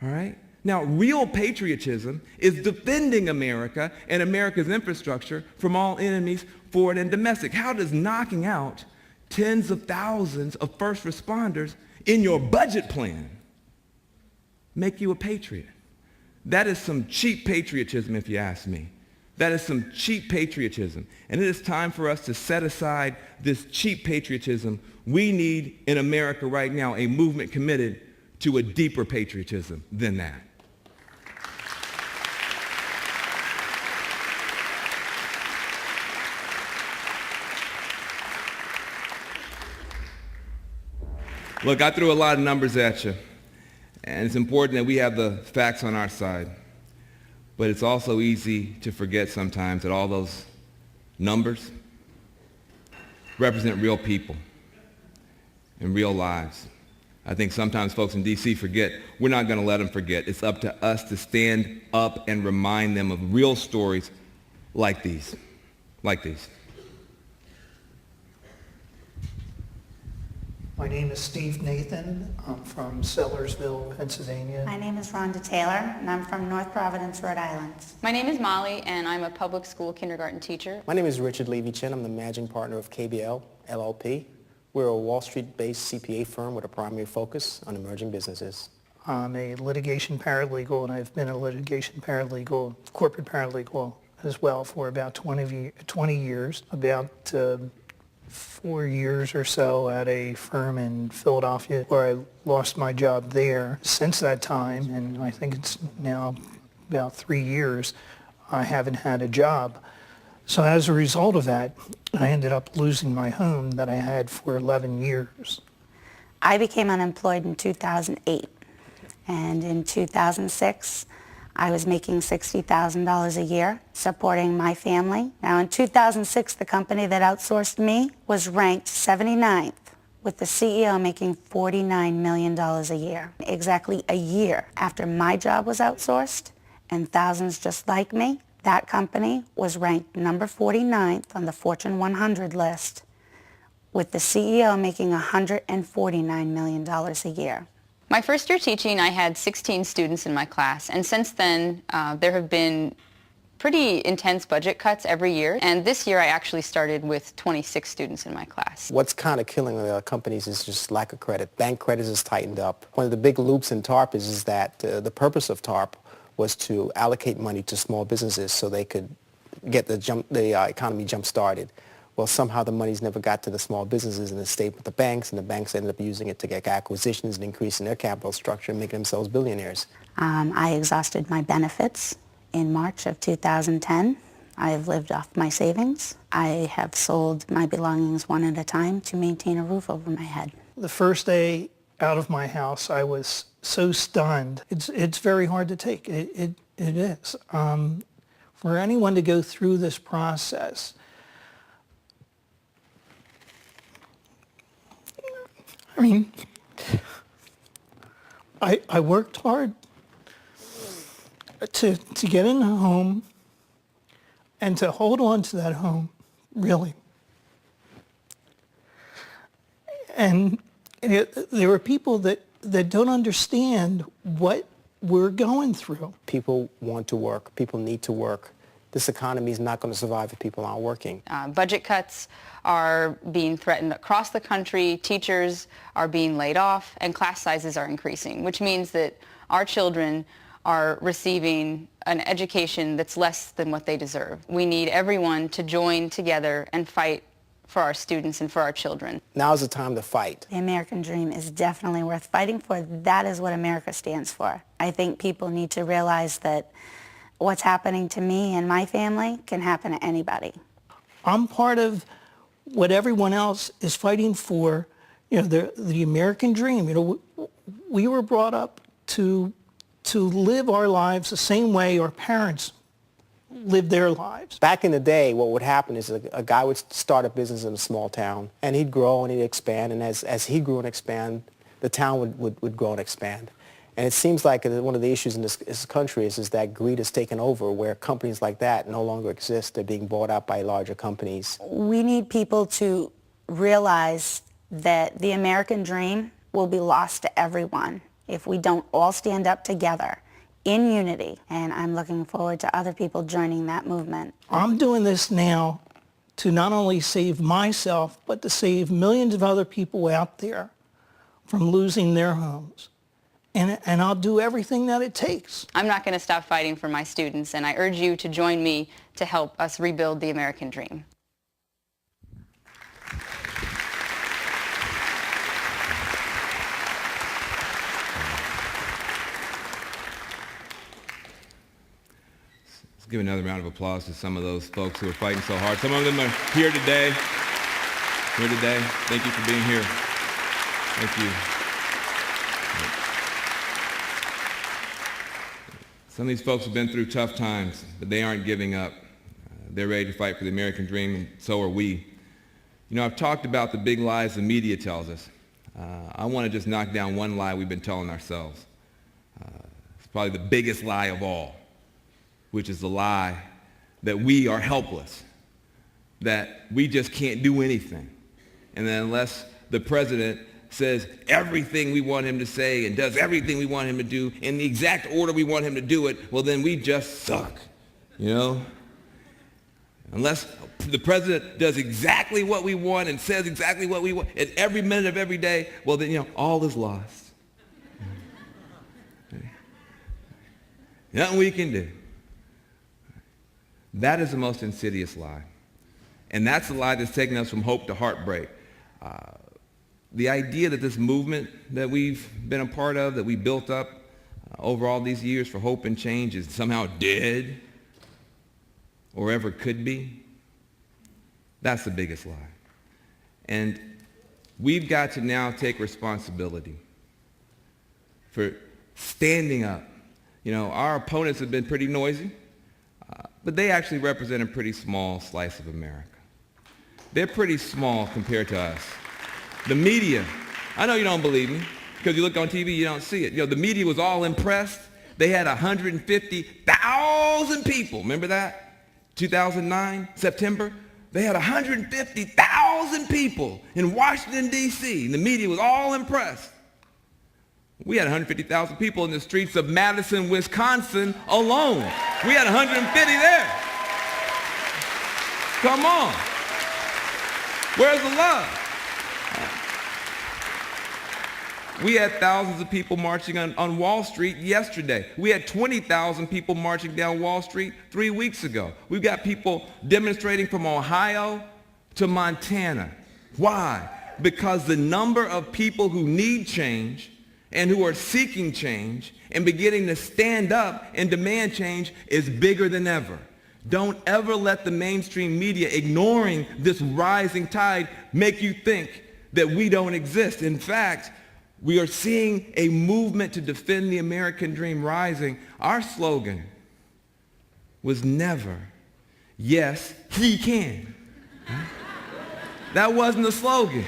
All right? Now, real patriotism is defending America and America's infrastructure from all enemies, foreign and domestic. How does knocking out tens of thousands of first responders in your budget plan make you a patriot? That is some cheap patriotism, if you ask me. That is some cheap patriotism. And it is time for us to set aside this cheap patriotism. We need in America right now a movement committed to a deeper patriotism than that. Look, I threw a lot of numbers at you, and it's important that we have the facts on our side. But it's also easy to forget sometimes that all those numbers represent real people and real lives. I think sometimes folks in D.C. forget. We're not going to let them forget. It's up to us to stand up and remind them of real stories like these. My name is Steve Nathan. I'm from Sellersville, Pennsylvania. My name is Rhonda Taylor, and I'm from North Providence, Rhode Island. My name is Molly, and I'm a public school kindergarten teacher. My name is Richard Levy-Chin. I'm the managing partner of KBL, LLP. We're a Wall Street-based CPA firm with a primary focus on emerging businesses. I'm a litigation paralegal, and I've been a litigation paralegal, corporate paralegal as well for about 20 years. About 4 years or so at a firm in Philadelphia where I lost my job there. Since that time, and I think it's now about 3 years, I haven't had a job. So as a result of that, I ended up losing my home that I had for 11 years. I became unemployed in 2008, and in 2006, I was making $60,000 a year, supporting my family. Now in 2006, the company that outsourced me was ranked 79th, with the CEO making $49 million a year. Exactly a year after my job was outsourced, and thousands just like me, that company was ranked number 49th on the Fortune 100 list, with the CEO making $149 million a year. My first year teaching, I had 16 students in my class, and since then, there have been pretty intense budget cuts every year, and this year I actually started with 26 students in my class. What's kind of killing the companies is just lack of credit. Bank credit is tightened up. One of the big loops in TARP is that the purpose of TARP was to allocate money to small businesses so they could get the economy jump-started. Well, somehow the money's never got to the small businesses, and it stayed with the banks, and the banks ended up using it to get acquisitions and increasing their capital structure and making themselves billionaires. I exhausted my benefits in March of 2010. I have lived off my savings. I have sold my belongings one at a time to maintain a roof over my head. The first day out of my house, I was so stunned. It's very hard to take. It is. For anyone to go through this process, I mean, I worked hard to get in a home and to hold on to that home, really. And there are people that don't understand what we're going through. People want to work. People need to work. This economy is not going to survive if people aren't working. Budget cuts are being threatened across the country. Teachers are being laid off, and class sizes are increasing, which means that our children are receiving an education that's less than what they deserve. We need everyone to join together and fight for our students and for our children. Now's the time to fight. The American dream is definitely worth fighting for. That is what America stands for. I think people need to realize that what's happening to me and my family can happen to anybody. I'm part of what everyone else is fighting for, the American dream. We were brought up to live our lives the same way our parents lived their lives. Back in the day, what would happen is a guy would start a business in a small town, and he'd grow and he'd expand, and as he grew and expand, the town would grow and expand. And it seems like one of the issues in this country is that greed has taken over, where companies like that no longer exist. They're being bought out by larger companies. We need people to realize that the American dream will be lost to everyone if we don't all stand up together in unity. And I'm looking forward to other people joining that movement. I'm doing this now to not only save myself, but to save millions of other people out there from losing their homes. And I'll do everything that it takes. I'm not going to stop fighting for my students, and I urge you to join me to help us rebuild the American dream. Let's give another round of applause to some of those folks who are fighting so hard. Some of them are here today. Thank you for being here. Thank you. Some of these folks have been through tough times, but they aren't giving up. They're ready to fight for the American dream, and so are we. I've talked about the big lies the media tells us. I want to just knock down one lie we've been telling ourselves. It's probably the biggest lie of all, which is the lie that we are helpless, that we just can't do anything. And that unless the president says everything we want him to say and does everything we want him to do in the exact order we want him to do it, well, then we just suck, Unless the president does exactly what we want and says exactly what we want at every minute of every day, well, then, all is lost. Nothing we can do. That is the most insidious lie. And that's the lie that's taken us from hope to heartbreak. The idea that this movement that we've been a part of, that we built up over all these years for hope and change is somehow dead or ever could be, that's the biggest lie. And we've got to now take responsibility for standing up. Our opponents have been pretty noisy, but they actually represent a pretty small slice of America. They're pretty small compared to us. The media, I know you don't believe me, because you look on TV, you don't see it. The media was all impressed. They had 150,000 people. Remember that? 2009, September? They had 150,000 people in Washington, D.C., and the media was all impressed. We had 150,000 people in the streets of Madison, Wisconsin alone. We had 150 there. Come on. Where's the love? We had thousands of people marching on Wall Street yesterday. We had 20,000 people marching down Wall Street 3 weeks ago. We've got people demonstrating from Ohio to Montana. Why? Because the number of people who need change and who are seeking change and beginning to stand up and demand change is bigger than ever. Don't ever let the mainstream media ignoring this rising tide make you think that we don't exist. In fact, we are seeing a movement to defend the American dream rising. Our slogan was never, yes, he can. That wasn't the slogan.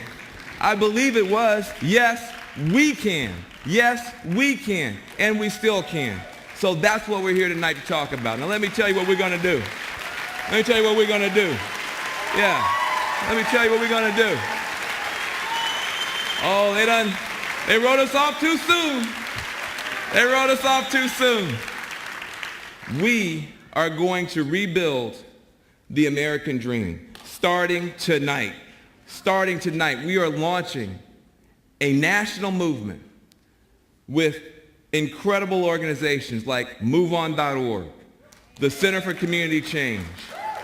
I believe it was, yes, we can. Yes, we can. And we still can. So that's what we're here tonight to talk about. Now let me tell you what we're going to do. Let me tell you what we're going to do. Yeah. Let me tell you what we're going to do. Oh, they wrote us off too soon. They wrote us off too soon. We are going to rebuild the American dream starting tonight. Starting tonight, we are launching a national movement with incredible organizations like MoveOn.org, the Center for Community Change,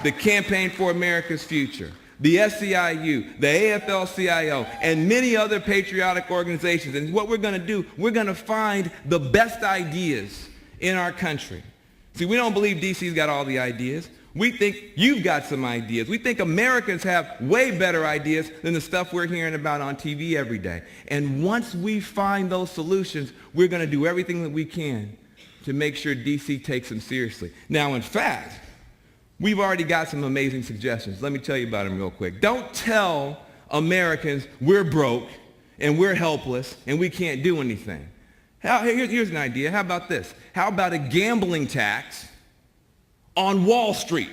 the Campaign for America's Future, the SEIU, the AFL-CIO, and many other patriotic organizations. And what we're going to do, we're going to find the best ideas in our country. See, we don't believe DC's got all the ideas. We think you've got some ideas. We think Americans have way better ideas than the stuff we're hearing about on TV every day. And once we find those solutions, we're going to do everything that we can to make sure DC takes them seriously. Now, in fact, we've already got some amazing suggestions. Let me tell you about them real quick. Don't tell Americans we're broke and we're helpless and we can't do anything. Here's an idea. How about this? How about a gambling tax on Wall Street?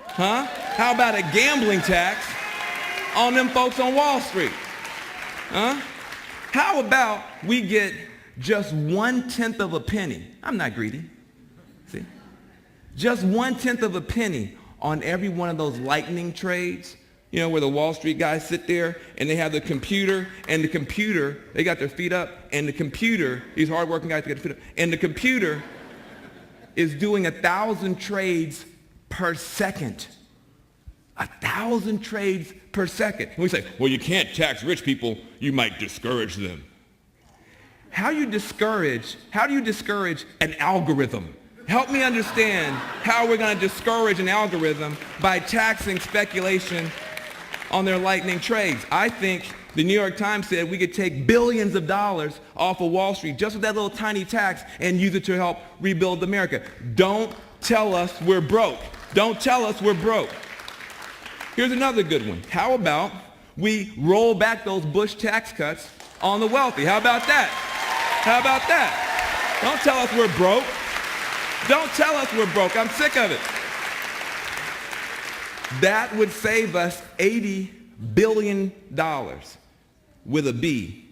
Huh? How about a gambling tax on them folks on Wall Street? Huh? How about we get just 1/10 of a penny? I'm not greedy. See? Just 1/10 of a penny on every one of those lightning trades, you know, where the Wall Street guys sit there and they have the computer, and the computer, they got their feet up, and the computer, these hardworking guys got their feet up, and the computer is doing 1,000 trades per second. 1,000 trades per second. And we say, well, you can't tax rich people, you might discourage them. How do you discourage an algorithm? Help me understand how we're going to discourage an algorithm by taxing speculation on their lightning trades. I think the New York Times said we could take billions of dollars off of Wall Street just with that little tiny tax and use it to help rebuild America. Don't tell us we're broke. Don't tell us we're broke. Here's another good one. How about we roll back those Bush tax cuts on the wealthy? How about that? How about that? Don't tell us we're broke. Don't tell us we're broke. I'm sick of it. That would save us $80 billion with a B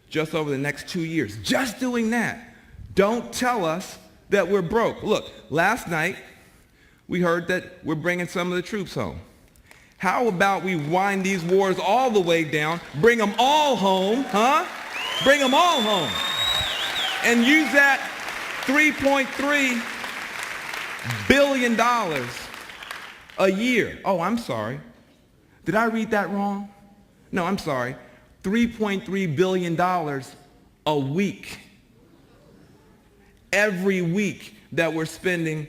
just over the next 2 years. Just doing that. Don't tell us that we're broke. Look, last night we heard that we're bringing some of the troops home. How about we wind these wars all the way down, bring them all home, huh? Bring them all home. And use that $3.3 billion a year. Oh, I'm sorry. Did I read that wrong? No, I'm sorry. $3.3 billion a week. Every week that we're spending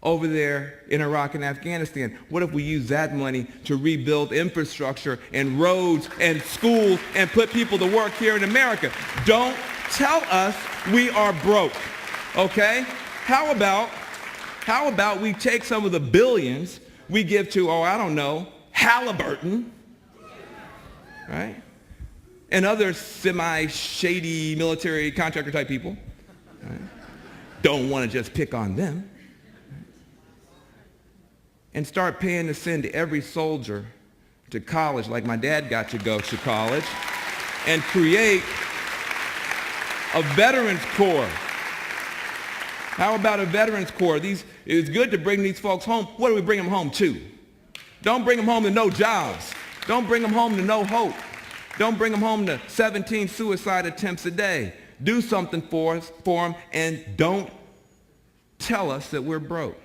over there in Iraq and Afghanistan. What if we use that money to rebuild infrastructure and roads and schools and put people to work here in America? Don't tell us we are broke, okay? How about we take some of the billions we give to, I don't know, Halliburton, right? And other semi-shady military contractor type people. Right? Don't want to just pick on them. And start paying to send every soldier to college like my dad got to go to college, and create a Veterans Corps. How about a Veterans Corps? It's good to bring these folks home. What do we bring them home to? Don't bring them home to no jobs. Don't bring them home to no hope. Don't bring them home to 17 suicide attempts a day. Do something for them, and don't tell us that we're broke.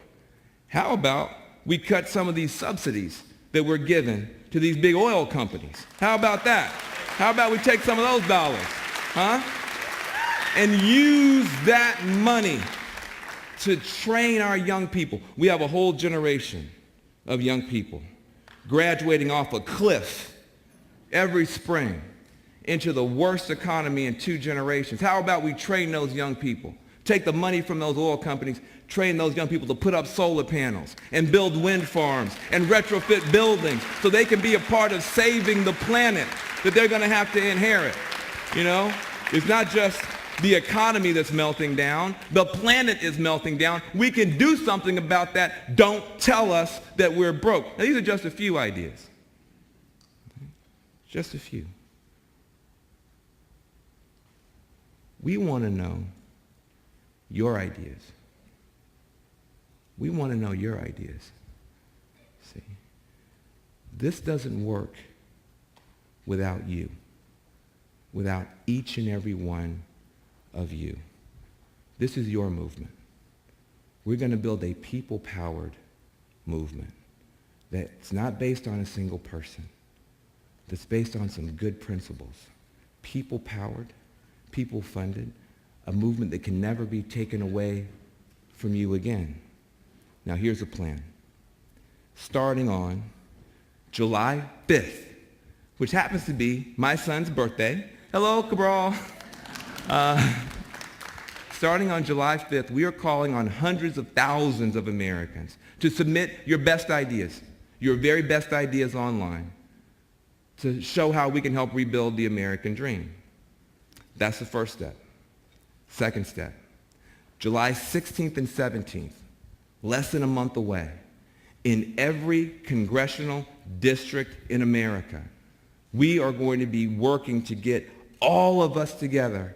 How about we cut some of these subsidies that we're giving to these big oil companies? How about that? How about we take some of those dollars, huh? And use that money to train our young people. We have a whole generation of young people graduating off a cliff every spring into the worst economy in 2 generations. How about we train those young people? Take the money from those oil companies, train those young people to put up solar panels and build wind farms and retrofit buildings so they can be a part of saving the planet that they're going to have to inherit. You know, it's not just the economy that's melting down. The planet is melting down. We can do something about that. Don't tell us that we're broke. Now, these are just a few ideas. Just a few. We want to know your ideas. We want to know your ideas. See, this doesn't work without you, without each and every one of you. This is your movement. We're going to build a people-powered movement that's not based on a single person, that's based on some good principles. People-powered, people-funded, a movement that can never be taken away from you again. Now here's the plan. Starting on July 5th, which happens to be my son's birthday. Hello, Cabral. Starting on July 5th, we are calling on hundreds of thousands of Americans to submit your best ideas, your very best ideas online, to show how we can help rebuild the American dream. That's the first step. Second step, July 16th and 17th, less than a month away, in every congressional district in America, we are going to be working to get all of us together,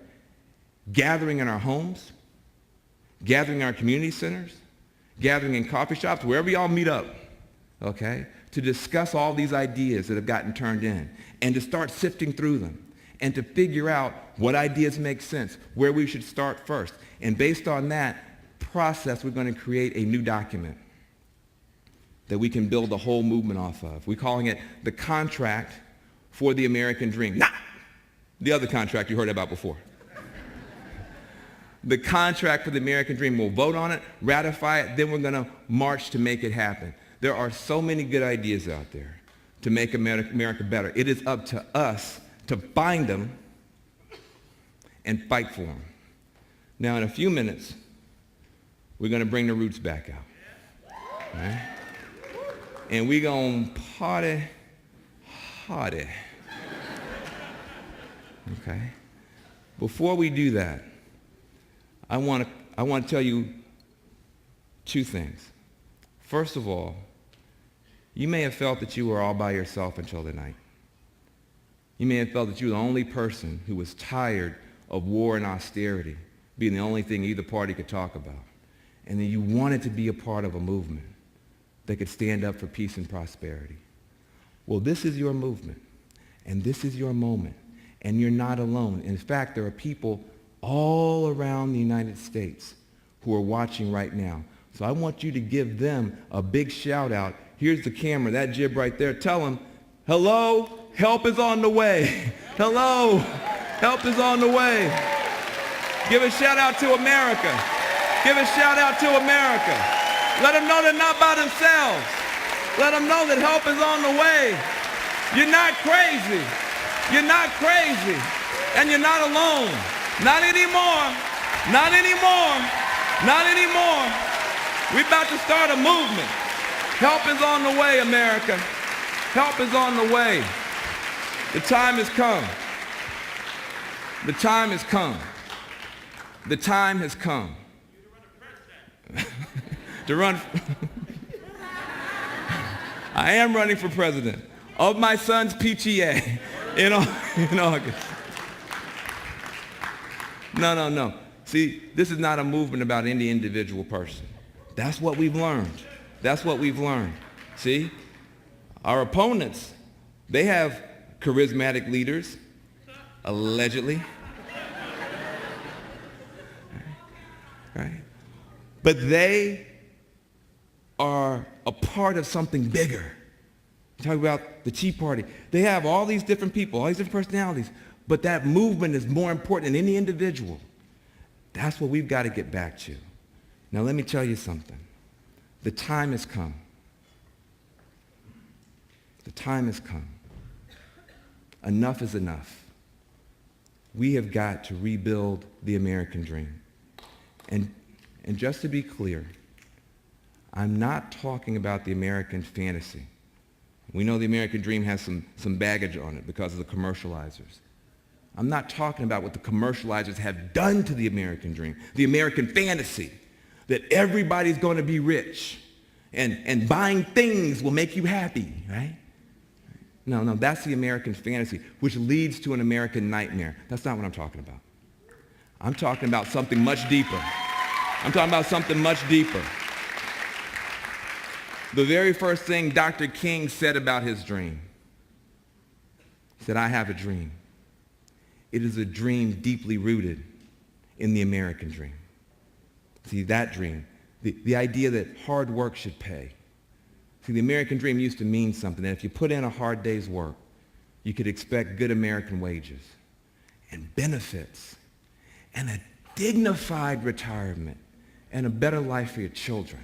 gathering in our homes, gathering in our community centers, gathering in coffee shops, wherever y'all meet up, okay, to discuss all these ideas that have gotten turned in and to start sifting through them and to figure out what ideas make sense, where we should start first. And based on that process, we're going to create a new document that we can build the whole movement off of. We're calling it the Contract for the American Dream. Not the other contract you heard about before. The Contract for the American Dream. We'll vote on it, ratify it, then we're going to march to make it happen. There are so many good ideas out there to make America better. It is up to us to find them and fight for them. Now, in a few minutes, we're going to bring the roots back out. Right? And we're going to party hardy. Okay? Before we do that, I want to tell you two things. First of all, you may have felt that you were all by yourself until tonight. You may have felt that you were the only person who was tired of war and austerity being the only thing either party could talk about. And that you wanted to be a part of a movement that could stand up for peace and prosperity. Well, this is your movement, and this is your moment, and you're not alone. In fact, there are people all around the United States who are watching right now. So I want you to give them a big shout out. Here's the camera, that jib right there. Tell them, hello, help is on the way. Hello, help is on the way. Give a shout out to America. Give a shout out to America. Let them know they're not by themselves. Let them know that help is on the way. You're not crazy. You're not crazy. And you're not alone. Not anymore. Not anymore. Not anymore. We're about to start a movement. Help is on the way, America. Help is on the way. The time has come. The time has come. The time has come. To run. I am running for president of my son's PTA in August. No. See, this is not a movement about any individual person. That's what we've learned. That's what we've learned. See, our opponents, they have charismatic leaders, allegedly. Right? But they are a part of something bigger. Talk about the Tea Party. They have all these different people, all these different personalities, but that movement is more important than any individual. That's what we've got to get back to. Now let me tell you something. The time has come. The time has come. Enough is enough. We have got to rebuild the American dream. And just to be clear, I'm not talking about the American fantasy. We know the American dream has some baggage on it because of the commercializers. I'm not talking about what the commercializers have done to the American dream, the American fantasy, that everybody's going to be rich and buying things will make you happy, right? No, that's the American fantasy, which leads to an American nightmare. That's not what I'm talking about. I'm talking about something much deeper. I'm talking about something much deeper. The very first thing Dr. King said about his dream, he said, I have a dream. It is a dream deeply rooted in the American dream. See, that dream, the idea that hard work should pay. See, the American dream used to mean something, that if you put in a hard day's work, you could expect good American wages and benefits and a dignified retirement and a better life for your children.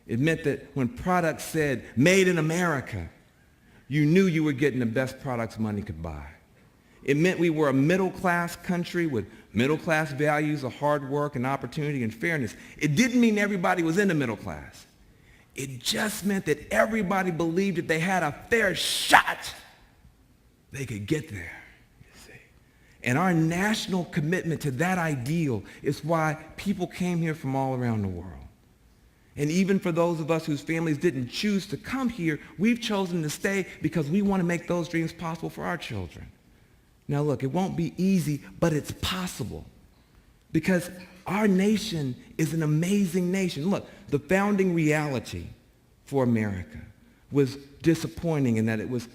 It meant that when products said, made in America, you knew you were getting the best products money could buy. It meant we were a middle-class country with middle-class values of hard work and opportunity and fairness. It didn't mean everybody was in the middle class. It just meant that everybody believed if they had a fair shot, they could get there, you see. And our national commitment to that ideal is why people came here from all around the world. And even for those of us whose families didn't choose to come here, we've chosen to stay because we want to make those dreams possible for our children. Now look, it won't be easy, but it's possible. Because our nation is an amazing nation. Look, the founding reality for America was disappointing in that it was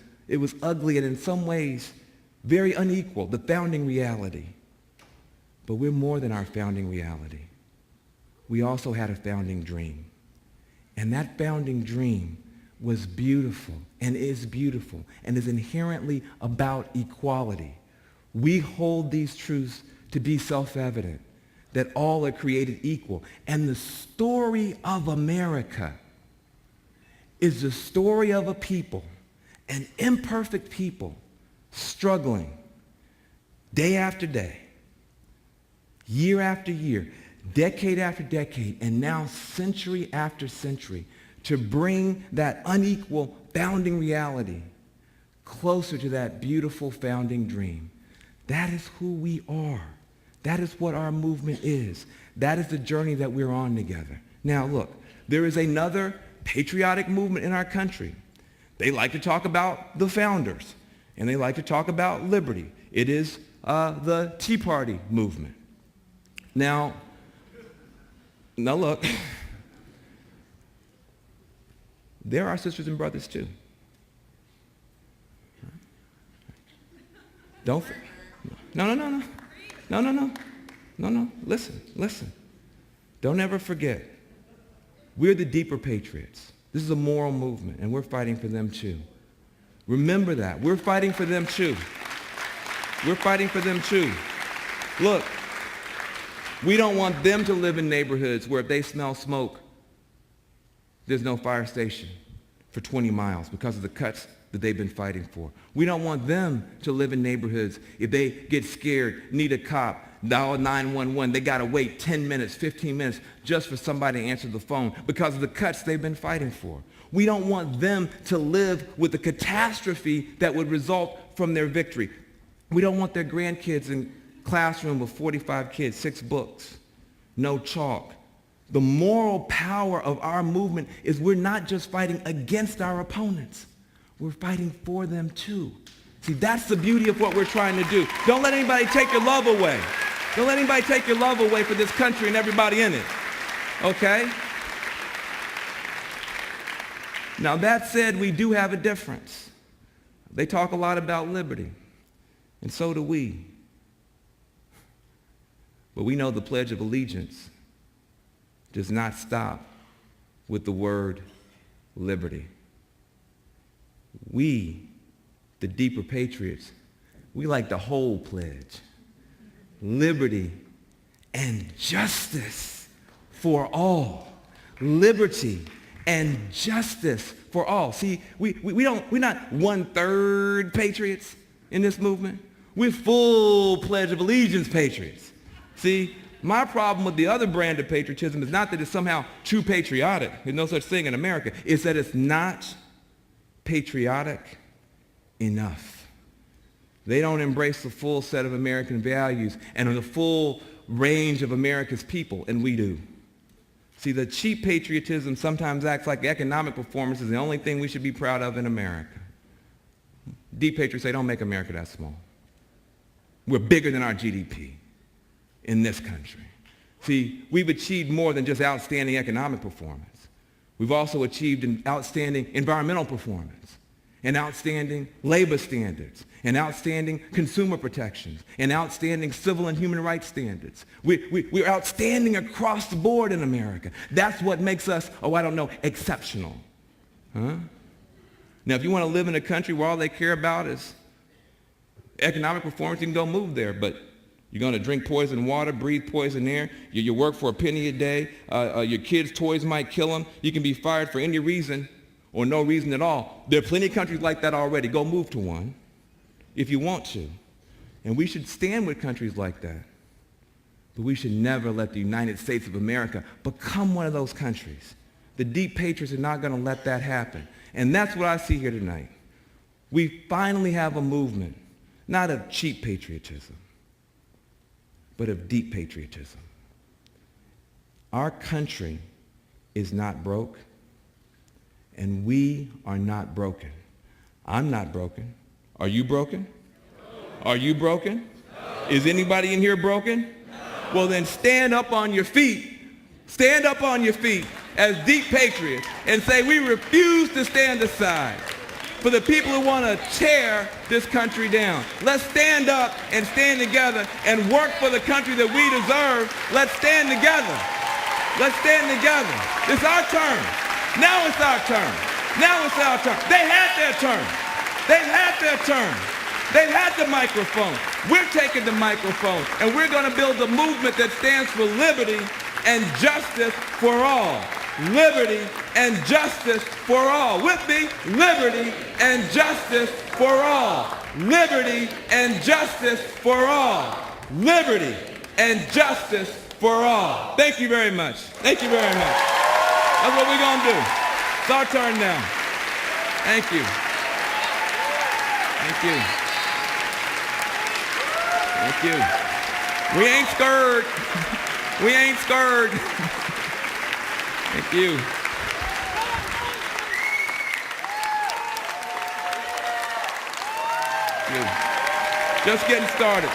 ugly and in some ways very unequal, the founding reality. But we're more than our founding reality. We also had a founding dream. And that founding dream was beautiful and is inherently about equality. We hold these truths to be self-evident, that all are created equal. And the story of America is the story of a people, an imperfect people, struggling day after day, year after year, decade after decade, and now century after century, to bring that unequal founding reality closer to that beautiful founding dream. That is who we are. That is what our movement is. That is the journey that we're on together. Now look, there is another patriotic movement in our country. They like to talk about the founders, and they like to talk about liberty. It is the Tea Party movement. Now look, they're our sisters and brothers too. Don't, no. Listen. Don't ever forget. We're the deeper patriots. This is a moral movement, and we're fighting for them too. Remember that. We're fighting for them too. We're fighting for them too. Look, we don't want them to live in neighborhoods where if they smell smoke, there's no fire station for 20 miles because of the cuts that they've been fighting for. We don't want them to live in neighborhoods if they get scared, need a cop, dial 911, they got to wait 10 minutes, 15 minutes just for somebody to answer the phone because of the cuts they've been fighting for. We don't want them to live with the catastrophe that would result from their victory. We don't want their grandkids in classroom with 45 kids, 6 books, no chalk. The moral power of our movement is we're not just fighting against our opponents. We're fighting for them too. See, that's the beauty of what we're trying to do. Don't let anybody take your love away. Don't let anybody take your love away for this country and everybody in it. Okay? Now that said, we do have a difference. They talk a lot about liberty, and so do we. But we know the Pledge of Allegiance does not stop with the word liberty. We, the deeper patriots, we like the whole pledge. Liberty and justice for all. Liberty and justice for all. See, we're not 1/3 patriots in this movement. We're full Pledge of Allegiance patriots. See, my problem with the other brand of patriotism is not that it's somehow too patriotic. There's no such thing in America. It's that it's not patriotic enough. They don't embrace the full set of American values and the full range of America's people, and we do. See, the cheap patriotism sometimes acts like economic performance is the only thing we should be proud of in America. Deep patriots say, don't make America that small. We're bigger than our GDP in this country. See, we've achieved more than just outstanding economic performance. We've also achieved an outstanding environmental performance, and outstanding labor standards, and outstanding consumer protections, and outstanding civil and human rights standards. We're outstanding across the board in America. That's what makes us, exceptional. Huh? Now, if you want to live in a country where all they care about is economic performance, you can go move there, but you're going to drink poison water, breathe poison air, you work for a penny a day, your kids' toys might kill them, you can be fired for any reason or no reason at all. There are plenty of countries like that already. Go move to one if you want to. And we should stand with countries like that. But we should never let the United States of America become one of those countries. The deep patriots are not going to let that happen. And that's what I see here tonight. We finally have a movement, not of cheap patriotism, but of deep patriotism. Our country is not broke, and we are not broken. I'm not broken. Are you broken? No. Are you broken? No. Is anybody in here broken? No. Well, then stand up on your feet. Stand up on your feet as deep patriots and say, we refuse to stand aside for the people who want to tear this country down. Let's stand up and stand together and work for the country that we deserve. Let's stand together. Let's stand together. It's our turn. Now it's our turn. Now it's our turn. They had their turn. They've had their turn. They've had the microphone. We're taking the microphone, and we're going to build a movement that stands for liberty and justice for all. Liberty and justice for all. With me, liberty and justice for all. Liberty and justice for all. Liberty and justice for all. Thank you very much. Thank you very much. That's what we're going to do. It's our turn now. Thank you. Thank you. Thank you. We ain't scared. We ain't scared. Thank you. Thank you. Just getting started.